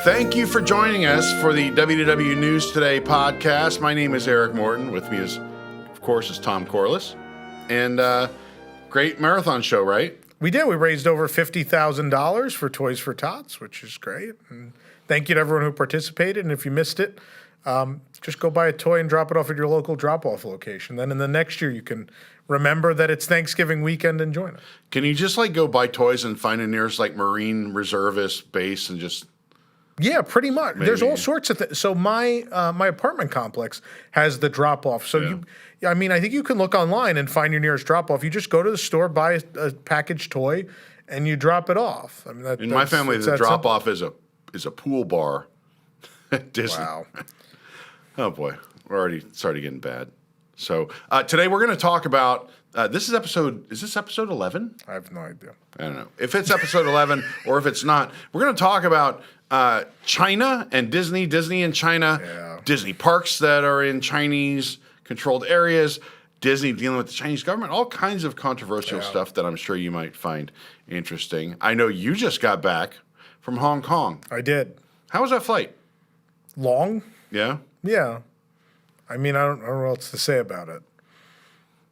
Thank you for joining us for the WDW News Today podcast. My name is Eric Morton. With me is, of course, is Tom Corliss. And great marathon show, right? We did. We raised over $50,000 for Toys for Tots, which is great. And thank you to everyone who participated. And if you missed it, just go buy a toy and drop it off at your local drop-off location. Then in the next year, you can remember that it's Thanksgiving weekend and join us. Can you just go buy toys and find a nearest Marine reservist base and just... Yeah, pretty much. Maybe. There's all sorts of things. So my apartment complex has the drop-off. So I think you can look online and find your nearest drop-off. You just go to the store, buy a packaged toy, and you drop it off. I mean, in my family, the drop-off is a pool bar at Disney. Wow. Oh boy, we're already starting getting bad. So today we're going to talk about. Is this episode 11? I have no idea. I don't know if it's episode 11 or if it's not. We're going to talk about China and Disney and China, Disney parks that are in Chinese-controlled areas, Disney dealing with the Chinese government, all kinds of controversial stuff that I'm sure you might find interesting. I know you just got back from Hong Kong. I did. How was that flight? Long? Yeah? Yeah. I mean, I don't know what else to say about it.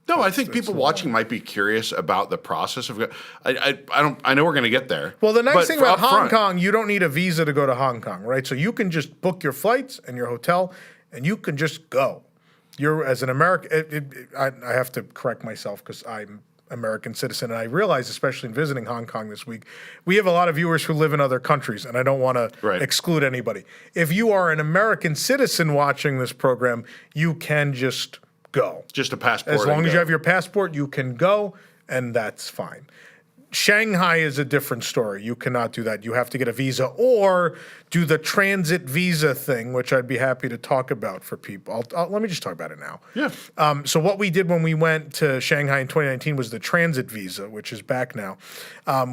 No, I think people watching might be curious about the process of. I know we're going to get there. Well, the nice thing about Hong Kong, you don't need a visa to go to Hong Kong, right? So you can just book your flights and your hotel, and you can just go. You're as an American. I have to correct myself because I'm American citizen, and I realize, especially in visiting Hong Kong this week, we have a lot of viewers who live in other countries, and I don't want to exclude anybody. If you are an American citizen watching this program, you can just go. Just a passport. As long as you have your passport, you can go, and that's fine. Shanghai is a different story. You cannot do that. You have to get a visa or do the transit visa thing, which I'd be happy to talk about for people. Let me just talk about it now. Yeah. So what we did when we went to Shanghai in 2019 was the transit visa, which is back now,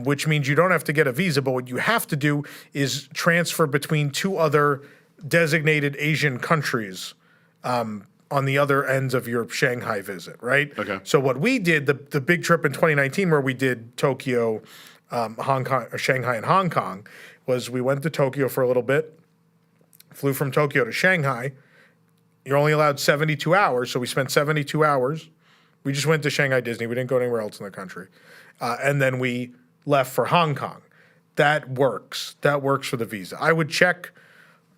which means you don't have to get a visa, but what you have to do is transfer between two other designated Asian countries on the other ends of your Shanghai visit, right? Okay. So what we did, the big trip in 2019 where we did Tokyo, Hong Kong, or Shanghai and Hong Kong, was we went to Tokyo for a little bit, flew from Tokyo to Shanghai. You're only allowed 72 hours, so we spent 72 hours. We just went to Shanghai Disney. We didn't go anywhere else in the country. And then we left for Hong Kong. That works. That works for the visa. I would check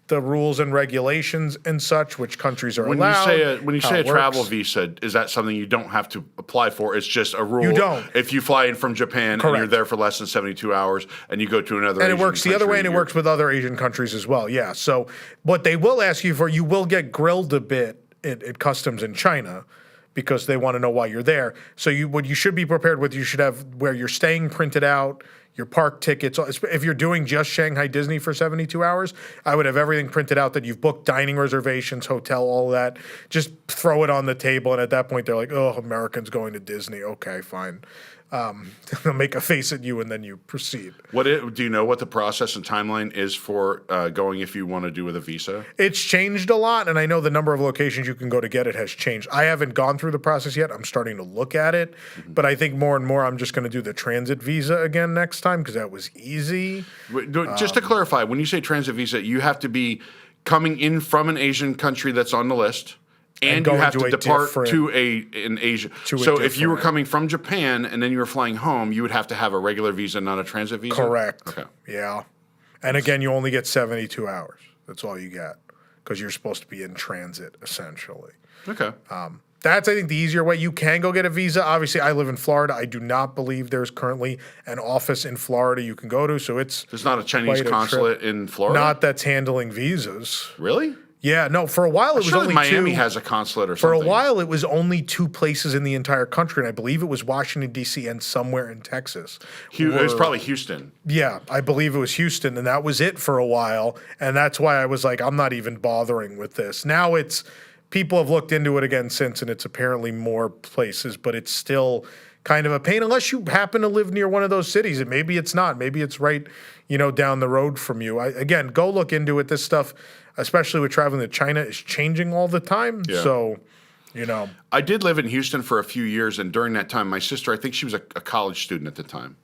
the rules and regulations and such, which countries are allowed. When you say a travel visa, is that something you don't have to apply for? It's just a rule. You don't. If you fly in from Japan and you're there for less than 72 hours and you go to another and Asian it works the other way, and it works with other Asian countries as well. Yeah. So what they will ask you for, you will get grilled a bit at customs in China because they want to know why you're there. So what you should be prepared with, you should have where you're staying printed out, your park tickets. If you're doing just Shanghai Disney for 72 hours, I would have everything printed out that you've booked, dining reservations, hotel, all of that. Just throw it on the table, and at that point, they're like, oh, Americans going to Disney. Okay, fine. They'll make a face at you, and then you proceed. Do you know what the process and timeline is for going if you want to do with a visa? It's changed a lot, and I know the number of locations you can go to get it has changed. I haven't gone through the process yet. I'm starting to look at it, but I think more and more I'm just going to do the transit visa again next time because that was easy. Just to clarify, when you say transit visa, you have to be coming in from an Asian country that's on the list. And you have to depart to an Asia. So if you were coming from Japan and then you were flying home, you would have to have a regular visa, not a transit visa? Correct. Okay. Yeah. And again, you only get 72 hours. That's all you get because you're supposed to be in transit, essentially. Okay. That's, I think, the easier way. You can go get a visa. Obviously, I live in Florida. I do not believe there's currently an office in Florida you can go to. So there's not a Chinese consulate in Florida? Not that's handling visas. Really? Yeah, no, for a while it was only Miami has a consulate or something. For a while it was only two places in the entire country, and I believe it was Washington, D.C. and somewhere in Texas. It was probably Houston. Yeah, I believe it was Houston, and that was it for a while, and that's why I was like, I'm not even bothering with this. Now people have looked into it again since, and it's apparently more places, but it's still kind of a pain unless you happen to live near one of those cities, and maybe it's not. Maybe it's right, down the road from you. Again, go look into it. This stuff, especially with traveling to China, is changing all the time. Yeah. So, I did live in Houston for a few years, and during that time, my sister, I think she was a college student at the time,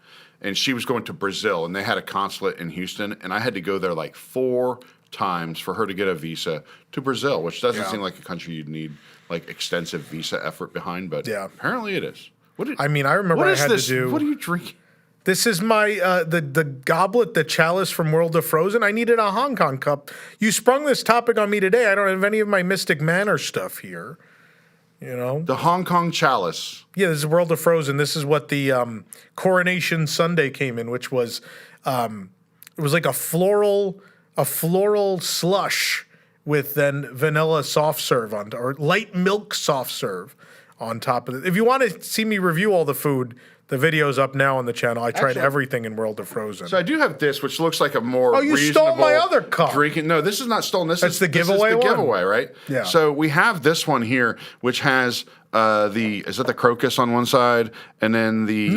and she was going to Brazil, and they had a consulate in Houston, and I had to go there like 4 times for her to get a visa to Brazil, which doesn't seem like a country you'd need like extensive visa effort behind, but apparently it is. I remember I had to do. What are you drinking? This is my the goblet, the chalice from World of Frozen. I needed a Hong Kong cup. You sprung this topic on me today. I don't have any of my Mystic Manor stuff here. You know, the Hong Kong chalice. Yeah, this is World of Frozen. This is what the Coronation Sundae came in, which was it was like a floral slush with then vanilla soft serve on, or light milk soft serve on top of it. If you want to see me review all the food, the video's up now on the channel. I tried everything in World of Frozen. So I do have this, which looks like a more you stole my other cup. Drinking. No, this is not stolen. That's the giveaway one? Giveaway, right? Yeah. So we have this one here, which has is that the crocus on one side, and then the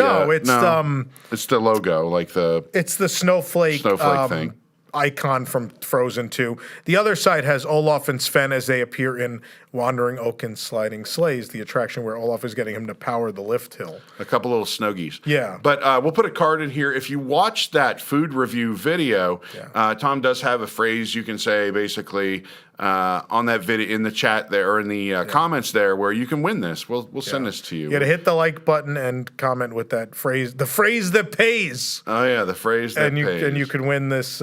it's the logo, like it's the snowflake thing. Icon from Frozen 2. The other side has Olaf and Sven as they appear in Wandering Oaken's Sliding Sleighs, the attraction where Olaf is getting him to power the lift hill. A couple little snuggies. Yeah. But we'll put a card in here. If you watch that food review video, Tom does have a phrase you can say basically on that video in the chat there or in the comments there where you can win this. We'll send this to you. You got to hit the like button and comment with that phrase, the phrase that pays. Oh yeah, the phrase that pays. And you can win this.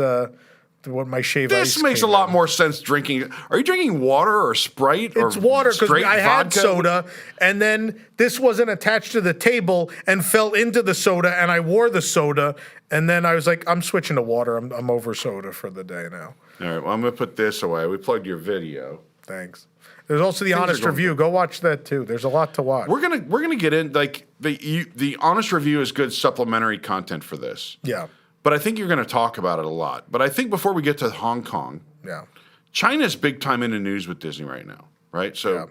What my shave ice. This makes a lot more sense drinking. Are you drinking water or Sprite? It's water because I had vodka? soda, and then this wasn't attached to the table and fell into the soda, and I wore the soda, and then I was like, I'm switching to water. I'm over soda for the day now. All right, well, I'm going to put this away. We plugged your video. Thanks. There's also the honest review. Go watch that too. There's a lot to watch. We're gonna get in like the honest review is good supplementary content for this. Yeah. But I think you're going to talk about it a lot. But I think before we get to Hong Kong, China's big time in the news with Disney right now, right? So,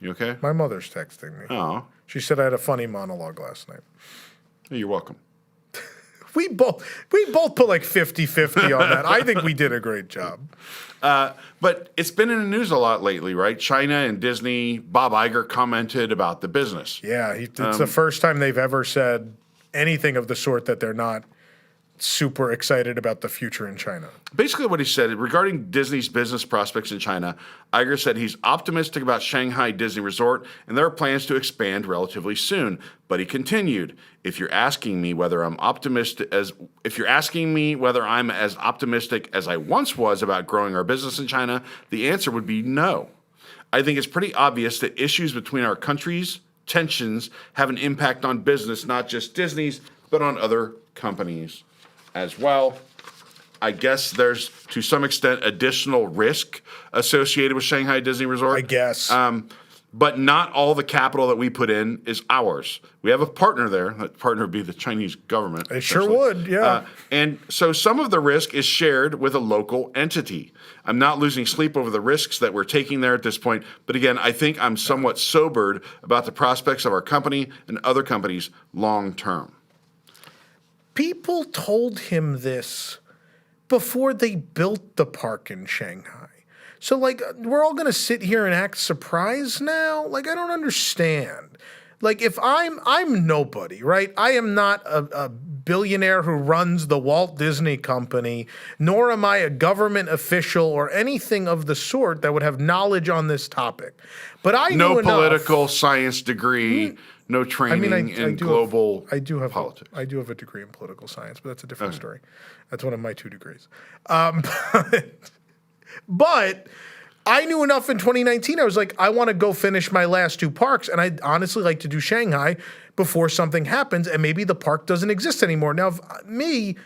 you okay? My mother's texting me. Oh. She said I had a funny monologue last night. You're welcome. We both put like 50-50 on that. I think we did a great job. But it's been in the news a lot lately, right? China and Disney. Bob Iger commented about the business. Yeah, it's the first time they've ever said anything of the sort that they're not super excited about the future in China. Basically what he said regarding Disney's business prospects in China, Iger said he's optimistic about Shanghai Disney Resort and there are plans to expand relatively soon. But he continued, if you're asking me whether I'm as optimistic as I once was about growing our business in China, the answer would be no. I think it's pretty obvious that issues between our countries, tensions have an impact on business, not just Disney's, but on other companies as well. I guess there's, to some extent, additional risk associated with Shanghai Disney Resort. I guess. But not all the capital that we put in is ours. We have a partner there. That partner would be the Chinese government. It sure would, yeah. And so some of the risk is shared with a local entity. I'm not losing sleep over the risks that we're taking there at this point. But again, I think I'm somewhat sobered about the prospects of our company and other companies long term. People told him this before they built the park in Shanghai. So, like, we're all going to sit here and act surprised now? Like, I don't understand. Like, if I'm nobody, right? I am not a billionaire who runs the Walt Disney Company, nor am I a government official or anything of the sort that would have knowledge on this topic. But I knew enough. No political science degree, no training in global politics. I do have a degree in political science, but that's a different story. That's one of my 2 degrees. But I knew enough in 2019. I was like, I want to go finish my last 2 parks, and I'd honestly like to do Shanghai before something happens, and maybe the park doesn't exist anymore. Now, if me,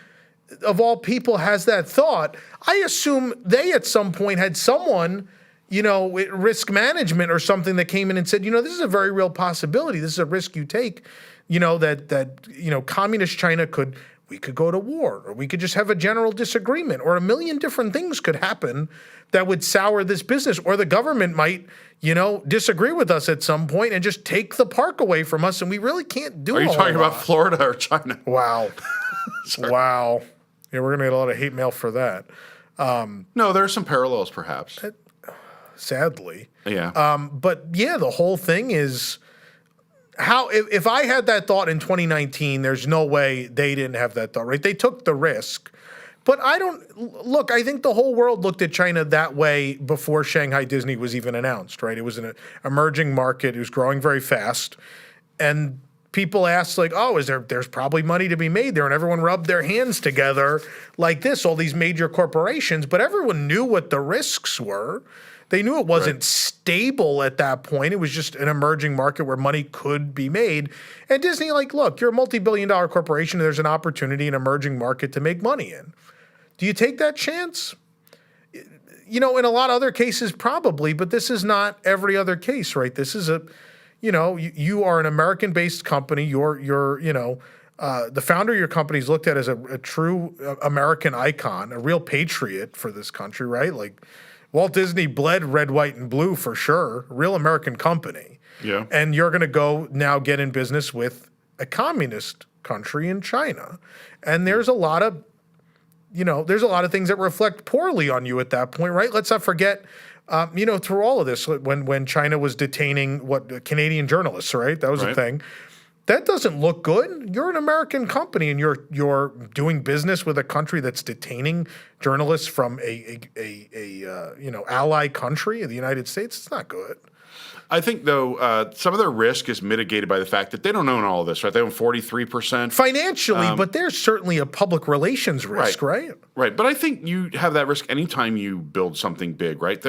of all people, has that thought, I assume they at some point had someone, risk management or something that came in and said, this is a very real possibility. This is a risk you take, that communist China we could go to war, or we could just have a general disagreement, or a million different things could happen that would sour this business, or the government might, disagree with us at some point and just take the park away from us, and we really can't do it. Are you talking about Florida or China? Wow. Wow. Yeah, we're going to get a lot of hate mail for that. No, there are some parallels, perhaps. Sadly. Yeah. But yeah, the whole thing is, if I had that thought in 2019, there's no way they didn't have that thought, right? They took the risk. But I think the whole world looked at China that way before Shanghai Disney was even announced, right? It was an emerging market. It was growing very fast. And people asked, like, oh, there's probably money to be made there. And everyone rubbed their hands together like this, all these major corporations. But everyone knew what the risks were. They knew it wasn't stable at that point. It was just an emerging market where money could be made. And Disney, like, look, you're a multi-billion-dollar corporation. And there's an opportunity, an emerging market to make money in. Do you take that chance? In a lot of other cases, probably, but this is not every other case, right? This is you are an American-based company. The founder of your company is looked at as a true American icon, a real patriot for this country, right? Like Walt Disney bled red, white, and blue for sure, a real American company. Yeah. And you're going to go now get in business with a communist country in China. And there's a lot of things that reflect poorly on you at that point, right? Let's not forget, through all of this, when China was detaining Canadian journalists, right? That was a thing. That doesn't look good. You're an American company, and you're doing business with a country that's detaining journalists from a ally country, the United States. It's not good. I think, though, some of their risk is mitigated by the fact that they don't own all of this, right? They own 43%. Financially, but there's certainly a public relations risk, right? Right. But I think you have that risk anytime you build something big, right?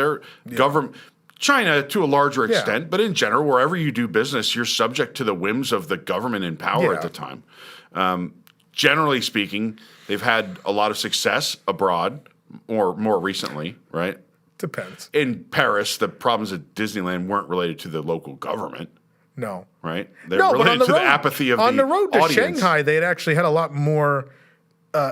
Government, China to a larger extent, but in general, wherever you do business, you're subject to the whims of the government in power at the time. Generally speaking, they've had a lot of success abroad, or more recently, right? Depends. In Paris, the problems at Disneyland weren't related to the local government. No. Right? They're related to the apathy of the audience. On the road to Shanghai, they had actually had a lot more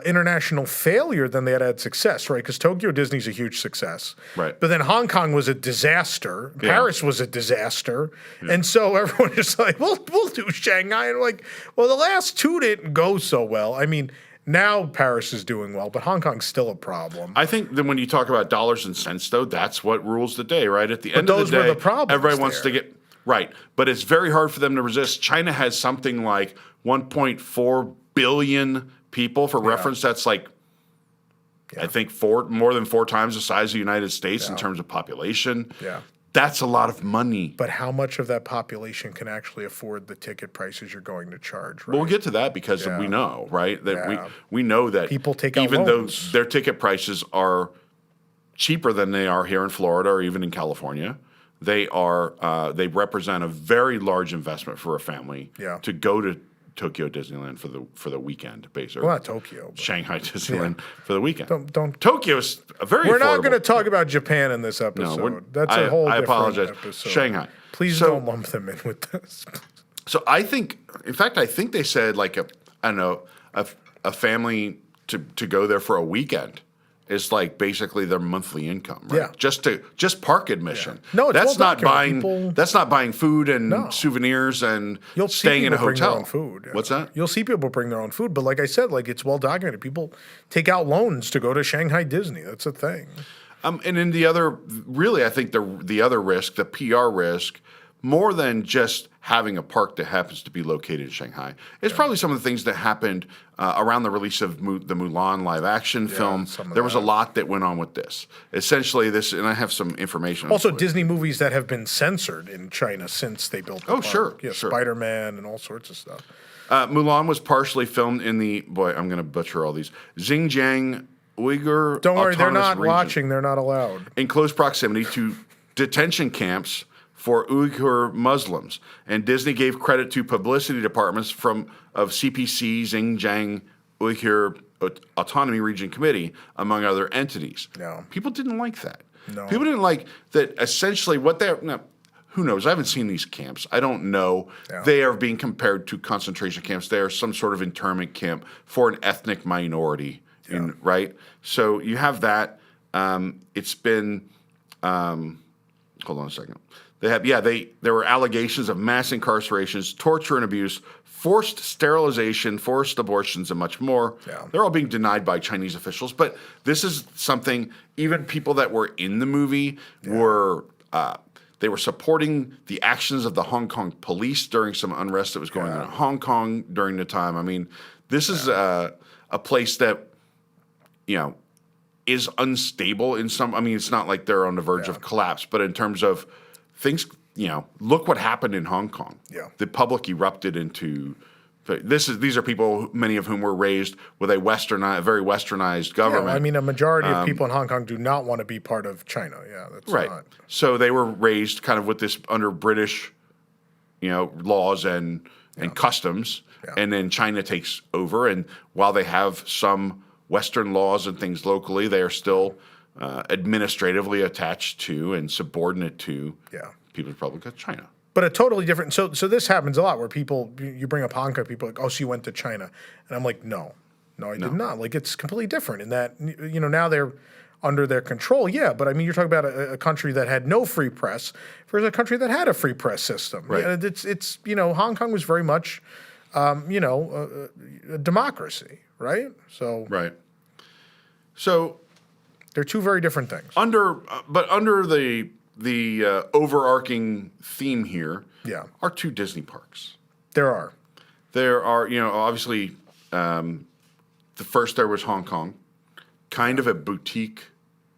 international failure than they had success, right? Because Tokyo Disney's a huge success. Right. But then Hong Kong was a disaster. Paris was a disaster. And so everyone just like, we'll do Shanghai. And like, well, the last two didn't go so well. I mean, now Paris is doing well, but Hong Kong's still a problem. I think that when you talk about dollars and cents, though, that's what rules the day, right? At the end of the day, those were the problems everybody wants to get right. But it's very hard for them to resist. China has something like 1.4 billion people. For reference, that's like, I think more than 4 times the size of the United States in terms of population. Yeah. That's a lot of money. But how much of that population can actually afford the ticket prices you're going to charge, right? Well, we'll get to that because we know, right? That we know that people take out even loans. though their ticket prices are cheaper than they are here in Florida or even in California, they represent a very large investment for a family to go to Tokyo Disneyland for the weekend, basically. Well, not Tokyo. Shanghai Disneyland for the weekend. Don't Tokyo's a very We're affordable. not going to talk about Japan in this episode. No, that's a whole different apologize. episode. Shanghai. Please don't lump them in with this. So I think they said like a family to go there for a weekend is like basically their monthly income, right? Yeah. Just park admission. No, it's that's well not buying. documented. That's not buying food and souvenirs and You'll staying see in a people bring their hotel. own food. Yeah. What's that? You'll see people bring their own food, but like I said, like it's well documented. People take out loans to go to Shanghai Disney. That's a thing. And in the other, really, I think the other risk, the PR risk, more than just having a park that happens to be located in Shanghai, it's probably some of the things that happened around the release of the Mulan live-action film. There was a lot that went on with this. Essentially, and I have some information. Also, Disney movies that have been censored in China since they built the park. Sure. Spider-Man and all sorts of stuff. Mulan was partially filmed in I'm going to butcher all these, Xinjiang Uyghur Don't worry, they're Autonomous not Region, watching. They're not allowed. in close proximity to detention camps for Uyghur Muslims. And Disney gave credit to publicity departments of CPC, Xinjiang Uyghur Autonomy Region Committee, among other entities. No. People didn't like that. No. People didn't like that essentially who knows? I haven't seen these camps. I don't know. Yeah. They are being compared to concentration camps. They are some sort of internment camp for an ethnic minority, right? So you have that. It's been hold on a second. There were allegations of mass incarcerations, torture and abuse, forced sterilization, forced abortions, and much more. Yeah. They're all being denied by Chinese officials. But this is something even people that were in the movie were They were supporting the actions of the Hong Kong police during some unrest that was going on in Hong Kong during the time. I mean, this is a place that, is unstable in some. I mean, it's not like they're on the verge of collapse, but in terms of things, look what happened in Hong Kong. Yeah. The public erupted into. These are people, many of whom were raised with a very westernized government. Yeah, I mean, a majority of people in Hong Kong do not want to be part of China. Yeah, that's right. not. So they were raised kind of with this under British, laws and customs, and then China takes over. And while they have some Western laws and things locally, they are still administratively attached to and subordinate to People's Republic of China. But a totally different. So this happens a lot where people, you bring up Hong Kong, people are like, oh, so you went to China, and I'm like, no, I did not. Like, it's completely different in that now they're under their control. Yeah, but I mean, you're talking about a country that had no free press versus a country that had a free press system. Right. And it's Hong Kong was very much a democracy, right? So right. So they're two very different things. Under the overarching theme here are two Disney parks. There are, obviously, the first there was Hong Kong, kind of a boutique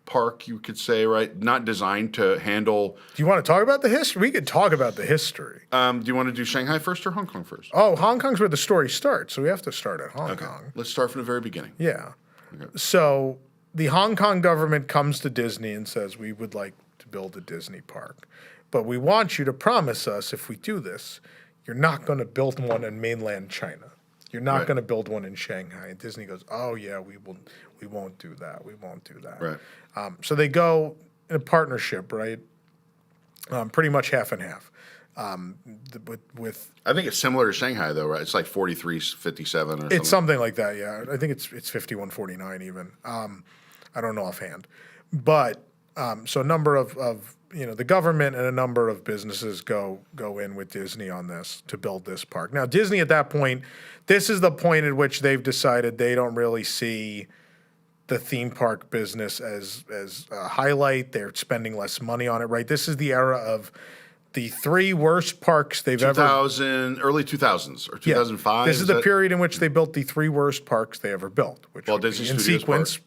park, you could say, right? Not designed to handle. Do you want to talk about the history? We could talk about the history. Do you want to do Shanghai first or Hong Kong first? Oh, Hong Kong's where the story starts, so we have to start at Hong Kong. Let's start from the very beginning. Yeah. Okay. So the Hong Kong government comes to Disney and says, we would like to build a Disney park, but we want you to promise us if we do this, you're not going to build one in mainland China. You're not going to build one in Shanghai. And Disney goes, oh yeah, we won't do that. We won't do that. Right. So they go in a partnership, right? Pretty much half and half. With I think it's similar to Shanghai though, right? It's like 43-57 or something. It's something like that, yeah. I think it's 51-49 even. I don't know offhand. But so a number of the government and a number of businesses go in with Disney on this to build this park. Now Disney at that point, this is the point at which they've decided they don't really see the theme park business as a highlight. They're spending less money on it, right? This is the era of the three worst parks they've early 2000s or 2005. This is the period in which they built the three worst parks they ever built, which Walt Disney in Studios sequence.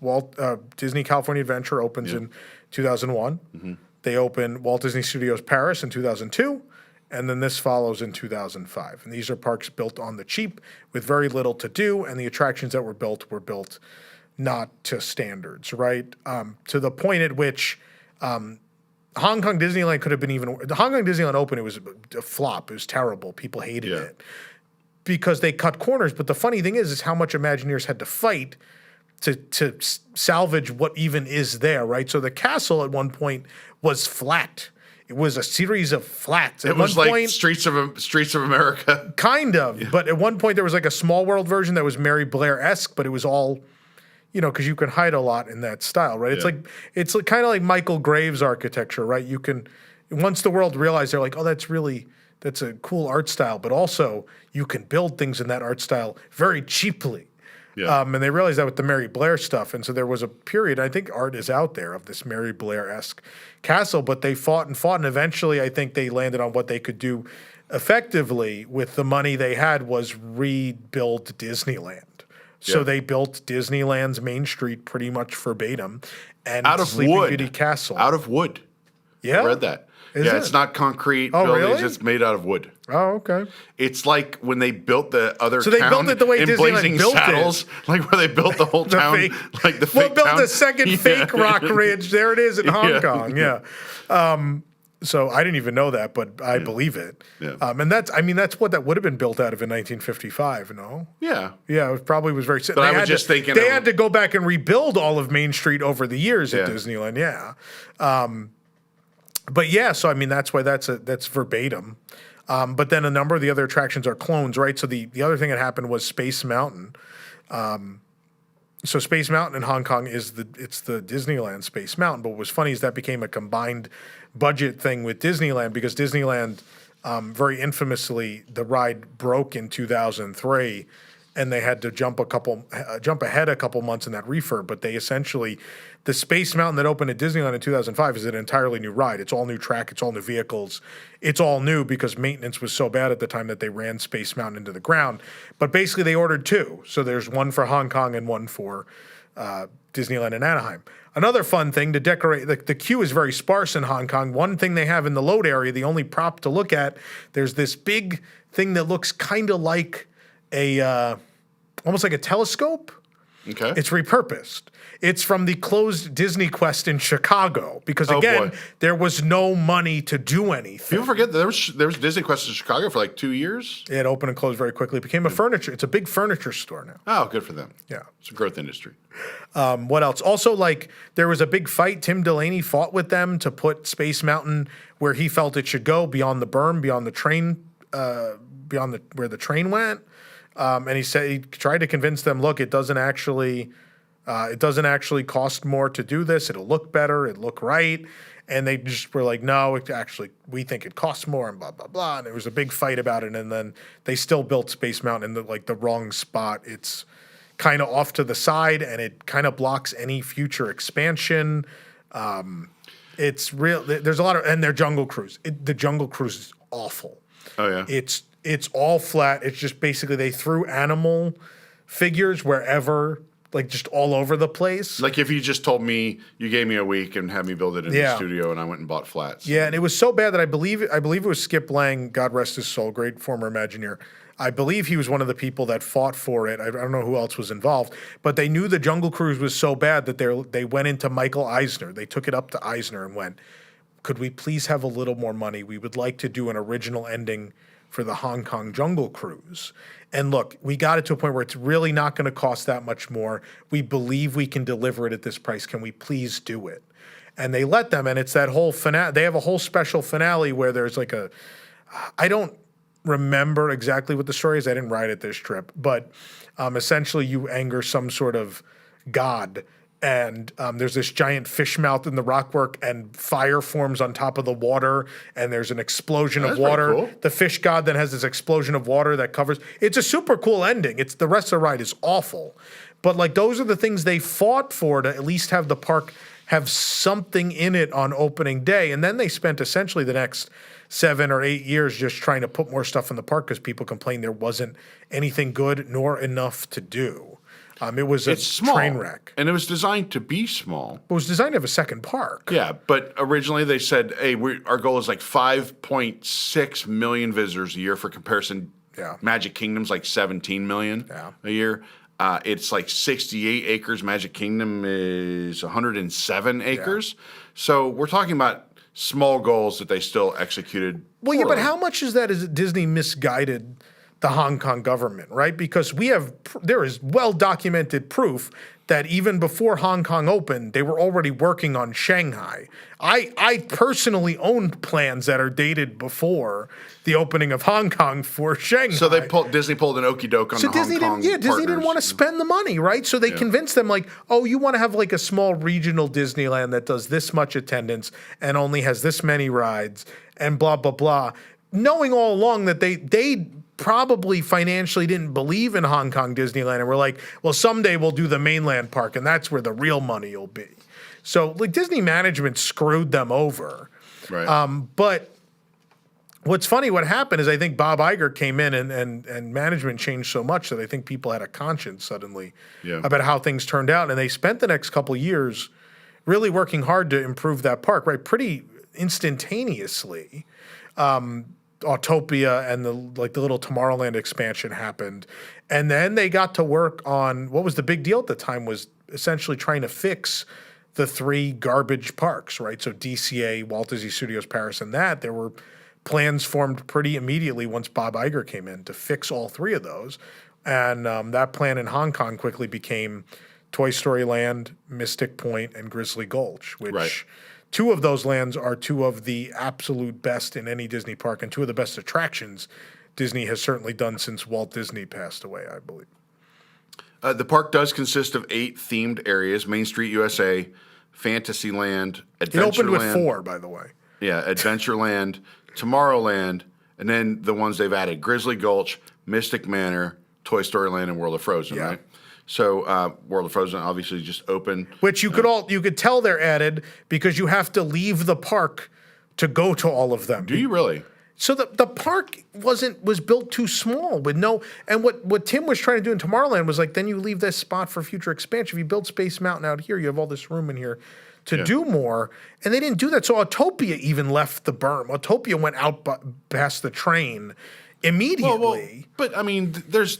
Disney California Adventure opens in 2001. Mm-hmm. They open Walt Disney Studios Paris in 2002, and then this follows in 2005. And these are parks built on the cheap with very little to do, and the attractions that were built not to standards, right? To the point at which Hong Kong Disneyland could have been even. The Hong Kong Disneyland open, it was a flop. It was terrible. People hated it because they cut corners. But the funny thing is how much Imagineers had to fight to salvage what even is there, right? So the castle at one point was flat. It was a series of flats. It was like Streets of America. Kind of. Yeah. But at one point there was like a Small World version that was Mary Blair-esque, but it was all, because you can hide a lot in that style, right? Yeah. It's kind of like Michael Graves architecture, right? You can, once the world realized, they're like, oh, that's a cool art style, but also you can build things in that art style very cheaply. Yeah. And they realized that with the Mary Blair stuff. And so there was a period, I think art is out there, of this Mary Blair-esque castle, but they fought, and eventually I think they landed on what they could do effectively with the money they had was rebuild Disneyland. So they built Disneyland's Main Street pretty much verbatim, and out of Sleeping wood. Beauty Castle. Out of wood. Yeah, I read that. It's not concrete buildings. Really? It's made out of wood. Oh, okay. It's like when they built the other so they town built it the way in Disneyland Blazing built Saddles, it. like where they built the whole town, like the fake built town. the second fake Rock Ridge. There it is in Hong Kong. Yeah. So I didn't even know that, but I believe it. Yeah. And that's what that would have been built out of in 1955. No. Yeah. Yeah. It probably was very. But I was just thinking they had to go back and rebuild all of Main Street over the years at Disneyland. Yeah. But yeah, so I mean that's why that's verbatim. But then a number of the other attractions are clones, right? So the other thing that happened was Space Mountain. So Space Mountain in Hong Kong it's the Disneyland Space Mountain. But what was funny is that became a combined budget thing with Disneyland because Disneyland, very infamously, the ride broke in 2003. and they had to jump ahead a couple months in that refurb. But they essentially, the Space Mountain that opened at Disneyland in 2005 is an entirely new ride. It's all new track. It's all new vehicles. It's all new because maintenance was so bad at the time that they ran Space Mountain into the ground. But basically, they ordered two. So there's one for Hong Kong and one for Disneyland in Anaheim. Another fun thing to decorate, the queue is very sparse in Hong Kong. One thing they have in the load area, the only prop to look at, there's this big thing that looks kind of like almost like a telescope. Okay. It's repurposed. It's from the closed Disney Quest in Chicago because, again, there was no money to do anything. People forget that there was Disney Quest in Chicago for like 2 years. It opened and closed very quickly. It became it's a big furniture store now. Oh, good for them. Yeah. It's a growth industry. What else? Also, like, there was a big fight. Tim Delaney fought with them to put Space Mountain where he felt it should go, beyond the berm, beyond the train, where the train went. And he said he tried to convince them, look, it doesn't actually cost more to do this. It'll look better. It'll look right. And they just were like, no, we think it costs more, and blah, blah, blah. And there was a big fight about it. And then they still built Space Mountain in the wrong spot. It's kind of off to the side, and it kind of blocks any future expansion. It's real. There's a lot of, and their Jungle Cruise. The Jungle Cruise is awful. Oh, yeah. It's all flat. It's just basically they threw animal figures wherever, like just all over the place. Like if you just told me, you gave me a week and had me build it in the studio, and I went and bought flats. Yeah, and it was so bad that I believe it was Skip Lang, God rest his soul, great former Imagineer. I believe he was one of the people that fought for it. I don't know who else was involved, but they knew the Jungle Cruise was so bad that they went into Michael Eisner. They took it up to Eisner and went, could we please have a little more money? We would like to do an original ending for the Hong Kong Jungle Cruise. And look, we got it to a point where it's really not going to cost that much more. We believe we can deliver it at this price. Can we please do it? And they let them, and it's that whole finale. They have a whole special finale where there's like I don't remember exactly what the story is. I didn't ride it this trip, but essentially you anger some sort of god, and there's this giant fish mouth in the rockwork, and fire forms on top of the water, and there's an explosion of water. Cool. The fish god then has this explosion of water that covers. It's a super cool ending. It's the rest of the ride is awful, but like those are the things they fought for to at least have the park have something in it on opening day, and then they spent essentially the next 7 or 8 years just trying to put more stuff in the park because people complained there wasn't anything good nor enough to do. It was a train wreck. And it was designed to be small. It was designed to have a second park. Yeah, but originally they said, hey, our goal is like 5.6 million visitors a year. For comparison, Magic Kingdom's like 17 million a year. It's like 68 acres. Magic Kingdom is 107 acres. So we're talking about small goals that they still executed. Well, yeah, but how much is that? Is it Disney misguided the Hong Kong government, right? Because there is well-documented proof that even before Hong Kong opened, they were already working on Shanghai. I personally owned plans that are dated before the opening of Hong Kong for Shanghai. So Disney pulled an okie doke on the Hong Kong Disney didn't want to spend the money, right? So they convinced them like, oh, you want to have like a small regional Disneyland that does this much attendance and only has this many rides and blah, blah, blah. Knowing all along that they probably financially didn't believe in Hong Kong Disneyland and were like, well, someday we'll do the mainland park and that's where the real money will be. So like Disney management screwed them over. Right. But what's funny, what happened is I think Bob Iger came in and management changed so much that I think people had a conscience suddenly about how things turned out. And they spent the next couple of years really working hard to improve that park, right? Pretty instantaneously. Autopia and the little Tomorrowland expansion happened. And then they got to work on what was the big deal at the time was essentially trying to fix the 3 garbage parks, right? So DCA, Walt Disney Studios Paris, and that. There were plans formed pretty immediately once Bob Iger came in to fix all 3 of those. And that plan in Hong Kong quickly became Toy Story Land, Mystic Point, and Grizzly Gulch, which 2 of those lands are 2 of the absolute best in any Disney park and 2 of the best attractions Disney has certainly done since Walt Disney passed away, I believe. The park does consist of 8 themed areas: Main Street USA, Fantasyland, Adventureland. It opened with 4, by the way. Yeah, Adventureland, Tomorrowland, and then the ones they've added: Grizzly Gulch, Mystic Manor, Toy Story Land and World of Frozen, right? So World of Frozen obviously just opened. Which you could tell they're added because you have to leave the park to go to all of them. Do you really? So the park was built too small with no, and what Tim was trying to do in Tomorrowland was like, then you leave this spot for future expansion. If you build Space Mountain out here, you have all this room in here to do more, and they didn't do that. So Autopia even left the berm. Autopia went out past the train immediately. Well, but I mean, there's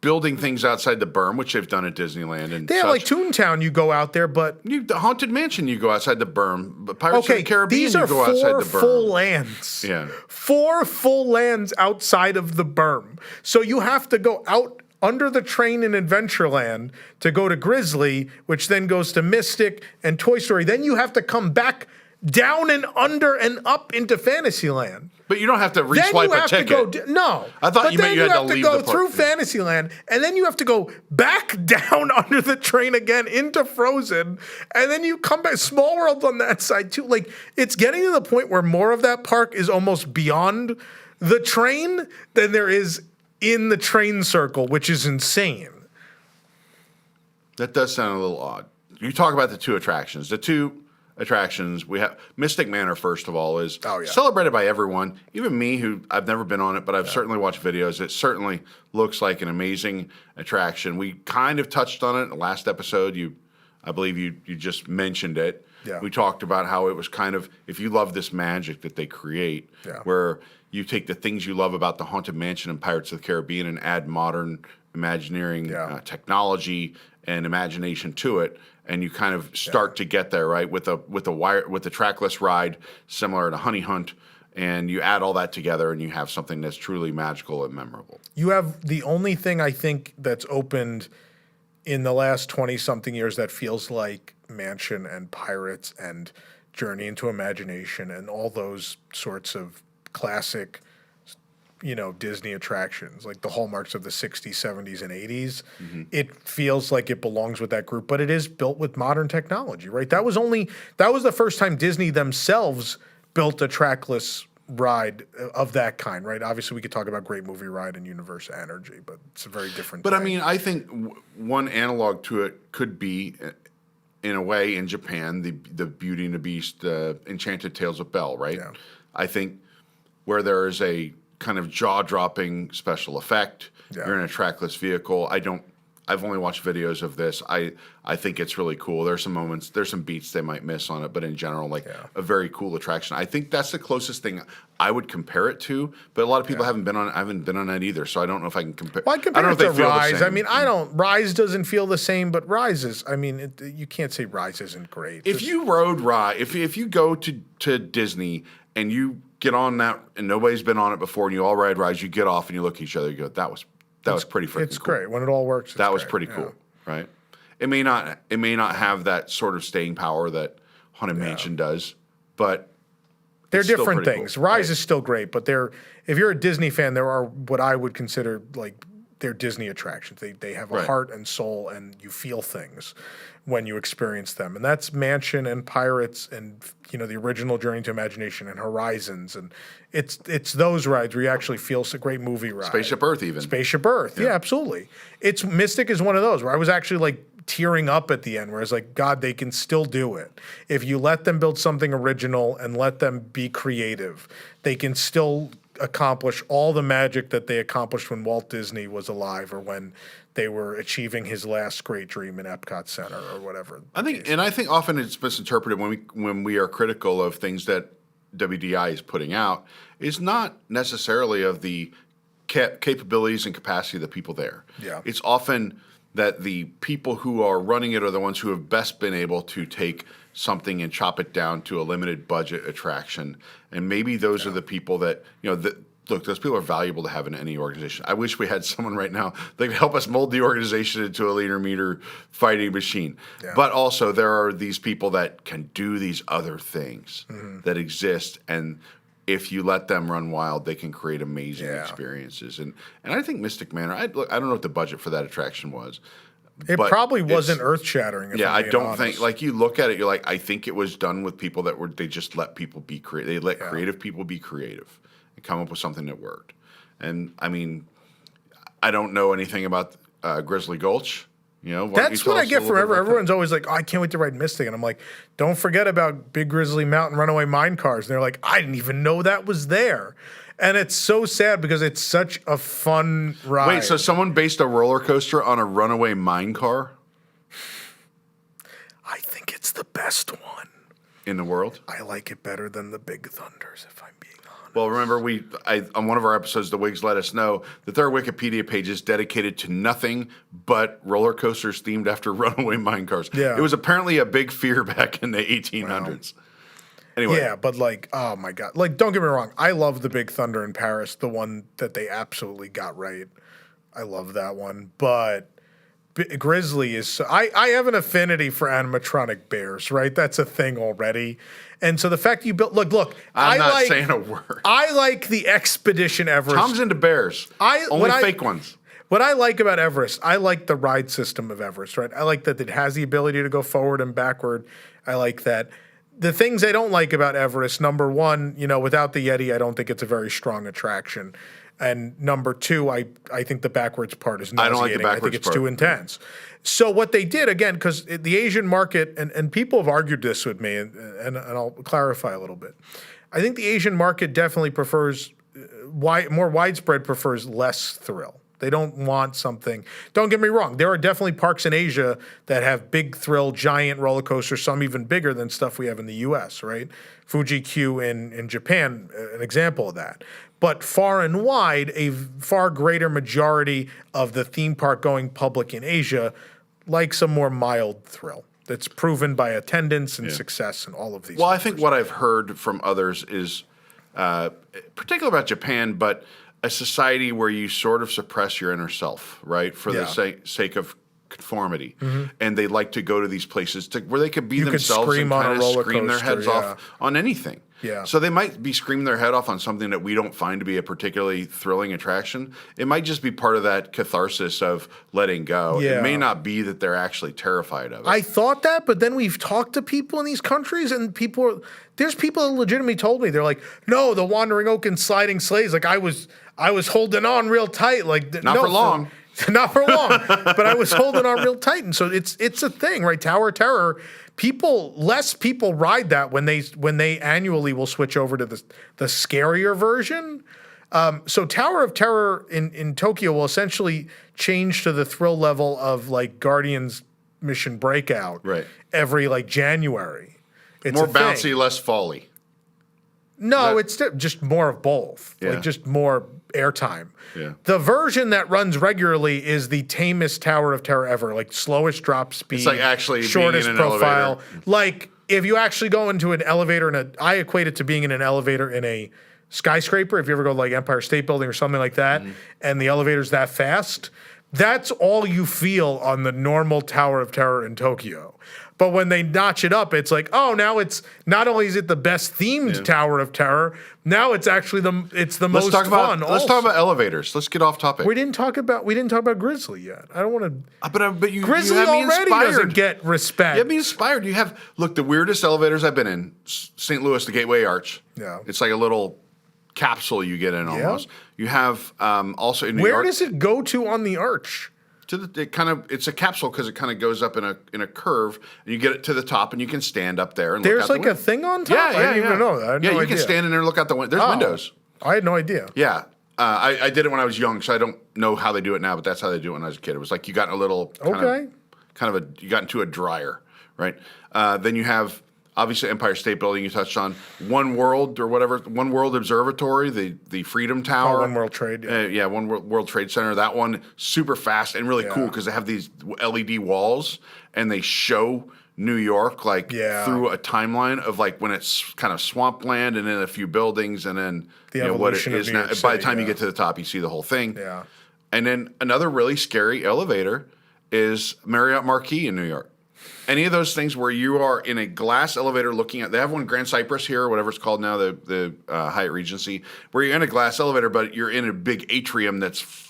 building things outside the berm, which they've done at Disneyland and they have like Toontown. You go out there, but the Haunted Mansion, you go outside the berm. But Pirates of the Caribbean, these are you go outside the berm. 4 full lands. Yeah, 4 full lands outside of the berm. So you have to go out under the train in Adventureland to go to Grizzly, which then goes to Mystic and Toy Story. Then you have to come back down and under and up into Fantasyland. but you don't have to re-swipe a ticket. No. I thought you meant you had to leave the park. Then you have to go through Fantasyland, and then you have to go back down under the train again into Frozen, and then you come back. Small World on that side, too. Like, it's getting to the point where more of that park is almost beyond the train than there is in the train circle, which is insane. That does sound a little odd. You talk about the 2 attractions. The 2 attractions we have, Mystic Manor, first of all, is celebrated by everyone, even me, who I've never been on it, but I've certainly watched videos. It certainly looks like an amazing attraction. We kind of touched on it in the last episode. I believe you just mentioned it. Yeah. We talked about how it was kind of, if you love this magic that they create, where you take the things you love about the Haunted Mansion and Pirates of the Caribbean and add modern Imagineering technology and imagination to it, and you kind of start to get there, right, with the trackless ride similar to Honey Hunt, and you add all that together and you have something that's truly magical and memorable. You have the only thing I think that's opened in the last 20-something years that feels like Mansion and Pirates and Journey into Imagination and all those sorts of classic, Disney attractions, like the hallmarks of the 60s, 70s, and 80s. Mm-hmm. It feels like it belongs with that group, but it is built with modern technology, right? That was the first time Disney themselves built a trackless ride of that kind, right? Obviously, we could talk about Great Movie Ride and Universe Energy, but it's a very different thing. I mean, I think one analog to it could be, in a way, in Japan, the Beauty and the Beast, Enchanted Tales of Belle, right? Yeah. I think where there is a kind of jaw-dropping special effect, you're in a trackless vehicle. I've only watched videos of this. I think it's really cool. There's some moments, there's some beats they might miss on it, but in general, a very cool attraction. I think that's the closest thing I would compare it to, but a lot of people haven't been on that either, so I don't know if I can compare. Well, I compare it to Rise. I mean, Rise doesn't feel the same, but Rise is, you can't say Rise isn't great. If you rode Rise, if you go to Disney and you get on that, and nobody's been on it before, and you all ride Rise, you get off and you look at each other, you go, that was pretty freaking cool. It's great. When it all works, that was pretty cool, right? It may not have that sort of staying power that Haunted Mansion does, but they're different things. Cool. Rise is still great, but if you're a Disney fan, there are what I would consider like they're Disney attractions. They have a heart and soul, and you feel things when you experience them. And that's Mansion and Pirates and the original Journey to Imagination and Horizons, and it's those rides where you actually feel a great movie ride. Spaceship Earth, even. Spaceship Earth, yeah, absolutely. It's Mystic is one of those where I was actually like tearing up at the end, where I was like, God, they can still do it. If you let them build something original and let them be creative, they can still accomplish all the magic that they accomplished when Walt Disney was alive, or when they were achieving his last great dream in Epcot Center or whatever. I think often it's misinterpreted when we are critical of things that WDI is putting out, is not necessarily of the capabilities and capacity of the people there. Yeah. It's often that the people who are running it are the ones who have best been able to take something and chop it down to a limited budget attraction. And maybe those are the people that, look, those people are valuable to have in any organization. I wish we had someone right now that could help us mold the organization into a leader meter fighting machine. Yeah. But also there are these people that can do these other things that exist, and if you let them run wild, they can create amazing experiences. And I think Mystic Manor, I don't know what the budget for that attraction was. It probably wasn't earth-shattering. Yeah, I don't think, like, you look at it, you're like, I think it was done with people they just let people be creative. They let creative people be creative and come up with something that worked. And, I mean, I don't know anything about Grizzly Gulch. You know, That's what I get from everyone's always like, oh, I can't wait to ride Mystic. And I'm like, don't forget about Big Grizzly Mountain Runaway Mine Cars. And they're like, I didn't even know that was there. And it's so sad because it's such a fun ride. Wait, so someone based a roller coaster on a Runaway Mine car? I think it's the best one in the world. I like it better than the Big Thunders, if I'm being honest. Well, remember, on one of our episodes, the WIGS let us know that their Wikipedia page is dedicated to nothing but roller coasters themed after Runaway Mine Cars. Yeah. It was apparently a big fear back in the 1800s. Wow. Anyway. Yeah, but like, oh my God. Like, don't get me wrong. I love the Big Thunder in Paris, the one that they absolutely got right. I love that one. But Grizzly is, I have an affinity for animatronic bears, right? That's a thing already. And so the fact you built, look, I'm not saying a word. I like the Expedition Everest. Tom's into bears. Only fake ones. What I like about Everest, I like the ride system of Everest, right? I like that it has the ability to go forward and backward. I like that. The things I don't like about Everest, number one, without the Yeti, I don't think it's a very strong attraction. And number two, I think the backwards part is nauseating. I don't like the backwards I think it's part. Too intense. So what they did, again, because the Asian market, and people have argued this with me, and I'll clarify a little bit. I think the Asian market definitely prefers, more widespread prefers less thrill. They don't want something. Don't get me wrong. There are definitely parks in Asia that have big thrill, giant roller coasters, some even bigger than stuff we have in the U.S., right? Fuji Q in Japan, an example of that. But far and wide, a far greater majority of the theme park going public in Asia likes a more mild thrill that's proven by attendance and success and all of these. Well, I think what I've heard from others is, particularly about Japan, but a society where you sort of suppress your inner self, right, for the sake of conformity, and they like to go to these places where they could be themselves and kind of scream their heads off on anything. Yeah. So they might be screaming their head off on something that we don't find to be a particularly thrilling attraction. It might just be part of that catharsis of letting go. Yeah. It may not be that they're actually terrified of it. I thought that, but then we've talked to people in these countries, and there's people that legitimately told me, they're like, no, the Wandering Oak and Sliding Sleighs, like I was holding on real tight, like not for long. Not for long, but I was holding on real tight, and so it's a thing, right? Tower of Terror, less people ride that when they annually will switch over to the scarier version. So Tower of Terror in Tokyo will essentially change to the thrill level of like Guardians Mission Breakout, right? Every like January. It's more bouncy, less folly. No, it's just more of both. Yeah. Like just more airtime. Yeah. The version that runs regularly is the tamest Tower of Terror ever, like slowest drop speed. It's like actually shortest being in an profile. elevator. Like if you actually go into an elevator I equate it to being in an elevator in a skyscraper. If you ever go to like Empire State Building or something like that, and the elevator's that fast, that's all you feel on the normal Tower of Terror in Tokyo. But when they notch it up, it's like, oh, now it's not only is it the best themed Tower of Terror, now it's actually the most fun. Let's talk about elevators. Let's get off topic. We didn't talk about Grizzly yet. I don't want to. But you Grizzly have me already inspired. doesn't get respect. You have me inspired. Look, the weirdest elevators I've been in, St. Louis, the Gateway Arch. Yeah. It's like a little capsule you get in almost. You have also in New York. Where does it go to on the arch? It's a capsule because it kind of goes up in a curve, and you get it to the top, and you can stand up there and There's look out like a thing on top. I didn't even know that. I had no you idea. can stand in there and look out the window. There's windows. I had no idea. Yeah, I did it when I was young, so I don't know how they do it now, but that's how they do it when I was a kid. It was like you got in a little you got into a dryer, right? Then you have. Obviously, Empire State Building you touched on. One World Observatory, the Freedom Tower. One World Trade. One World Trade Center. That one, super fast and really cool because they have these LED walls and they show New York through a timeline of like when it's kind of swampland and then a few buildings and then what it is now. By the time you get to the top, you see the whole thing. Yeah. And then another really scary elevator is Marriott Marquis in New York. Any of those things where you are in a glass elevator looking at, they have one in Grand Cypress here, or whatever it's called now, the Hyatt Regency, where you're in a glass elevator, but you're in a big atrium that's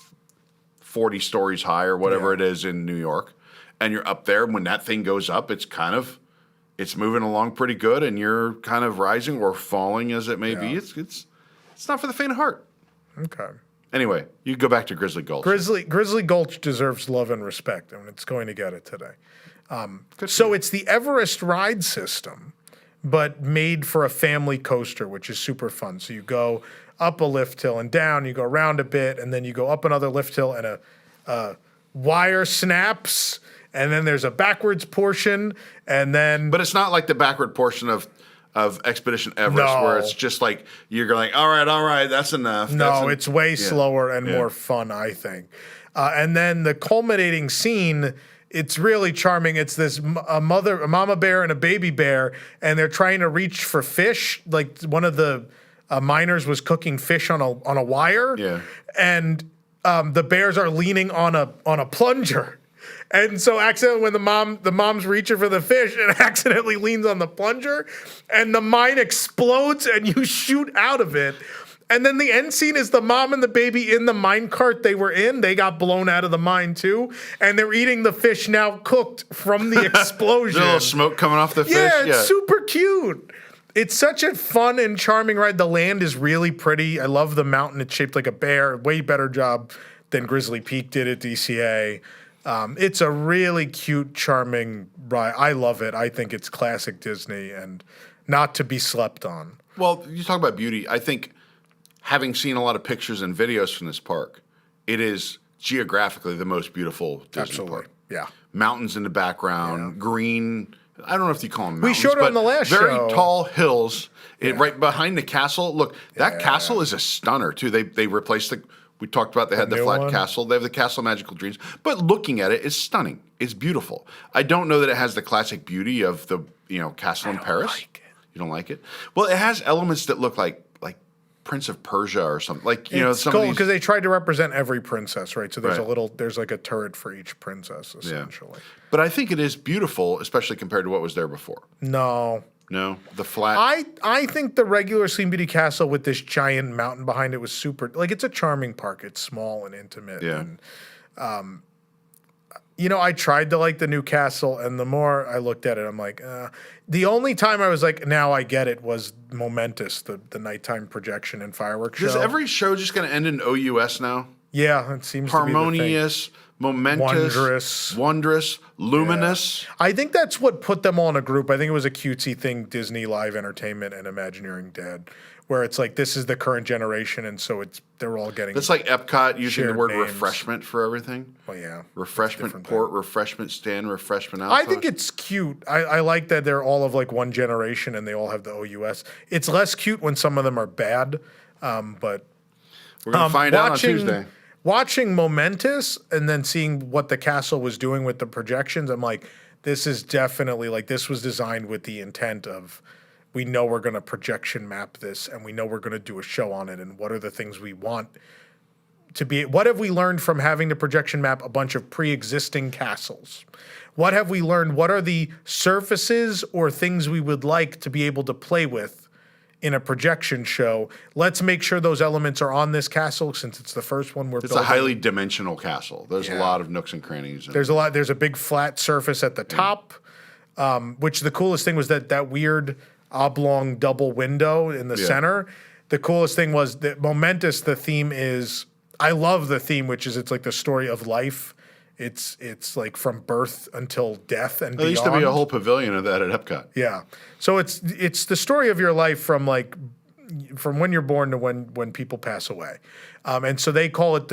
40 stories high or whatever it is in New York. And you're up there. When that thing goes up, it's moving along pretty good, and you're kind of rising or falling as it may be. It's not for the faint of heart. Okay. Anyway, you go back to Grizzly Gulch. Grizzly Gulch deserves love and respect, and it's going to get it today. So it's the Everest ride system, but made for a family coaster, which is super fun. So you go up a lift hill and down, you go around a bit, and then you go up another lift hill, and a wire snaps, and then there's a backwards portion, and then... But it's not like the backward portion of Expedition Everest, where it's just like you're going, all right, that's enough. No, it's way slower and more fun, I think. And then the culminating scene, it's really charming. It's this a mama bear and a baby bear, and they're trying to reach for fish. Like one of the miners was cooking fish on a wire, and the bears are leaning on a plunger. And so accidentally when the mom's reaching for the fish, it accidentally leans on the plunger, and the mine explodes and you shoot out of it. And then the end scene is the mom and the baby in the mine cart they were in. They got blown out of the mine too, and they're eating the fish now cooked from the explosion. There's a little smoke coming off the fish. Yeah, it's super cute. It's such a fun and charming ride. The land is really pretty. I love the mountain. It's shaped like a bear. Way better job than Grizzly Peak did at DCA. It's a really cute, charming ride. I love it. I think it's classic Disney and not to be slept on. Well, you talk about beauty. I think having seen a lot of pictures and videos from this park, it is geographically the most beautiful Disney park. Yeah. Mountains in the background, green. I don't know if you call them mountains. We showed it on the last very show. Tall hills. Right behind the castle. Look, that castle is a stunner too. They replaced the. We talked about they had the flat castle. They have the Castle Magical Dreams. But looking at it, it's stunning. It's beautiful. I don't know that it has the classic beauty of the castle in Paris. Like it. You don't like it? Well, it has elements that look like Prince of Persia or something. It's cool because they tried to represent every princess, right? So there's like a turret for each princess, essentially. Yeah. But I think it is beautiful, especially compared to what was there before. No, the flat. I think the regular Sleeping Beauty Castle with this giant mountain behind it was super. Like it's a charming park. It's small and intimate. Yeah. And, I tried to like the new castle, and the more I looked at it, I'm like, the only time I was like, now I get it, was Momentous, the nighttime projection and fireworks show. Is every show just going to end in OUS now? Yeah, it seems Harmonious, to be the thing. Momentous, Wondrous, Luminous. Yeah. I think that's what put them all in a group. I think it was a cutesy thing, Disney Live Entertainment and Imagineering Dead, where it's like this is the current generation, and so they're all getting. That's like Epcot using the word names. refreshment for everything. Well, yeah, refreshment port, refreshment stand, refreshment out. I think it's cute. I like that they're all of like one generation and they all have the OUS. It's less cute when some of them are bad, but we're gonna find out on Tuesday. Watching Momentous and then seeing what the castle was doing with the projections, I'm like, this is definitely this was designed with the intent of, we know we're going to projection map this and we know we're going to do a show on it, and what are the things we want to be. What have we learned from having to projection map a bunch of pre-existing castles? What have we learned? What are the surfaces or things we would like to be able to play with in a projection show? Let's make sure those elements are on this castle since it's the first one we're building. It's a highly dimensional castle. There's a lot of nooks and crannies. There's a big flat surface at the top, which the coolest thing was that weird oblong double window in the center. The coolest thing was that Momentous, the theme is, I love the theme, which is it's like the story of life. It's like from birth until death and beyond. There used to be a whole pavilion of that at Epcot. Yeah. So it's the story of your life from when you're born to when people pass away. And so they call it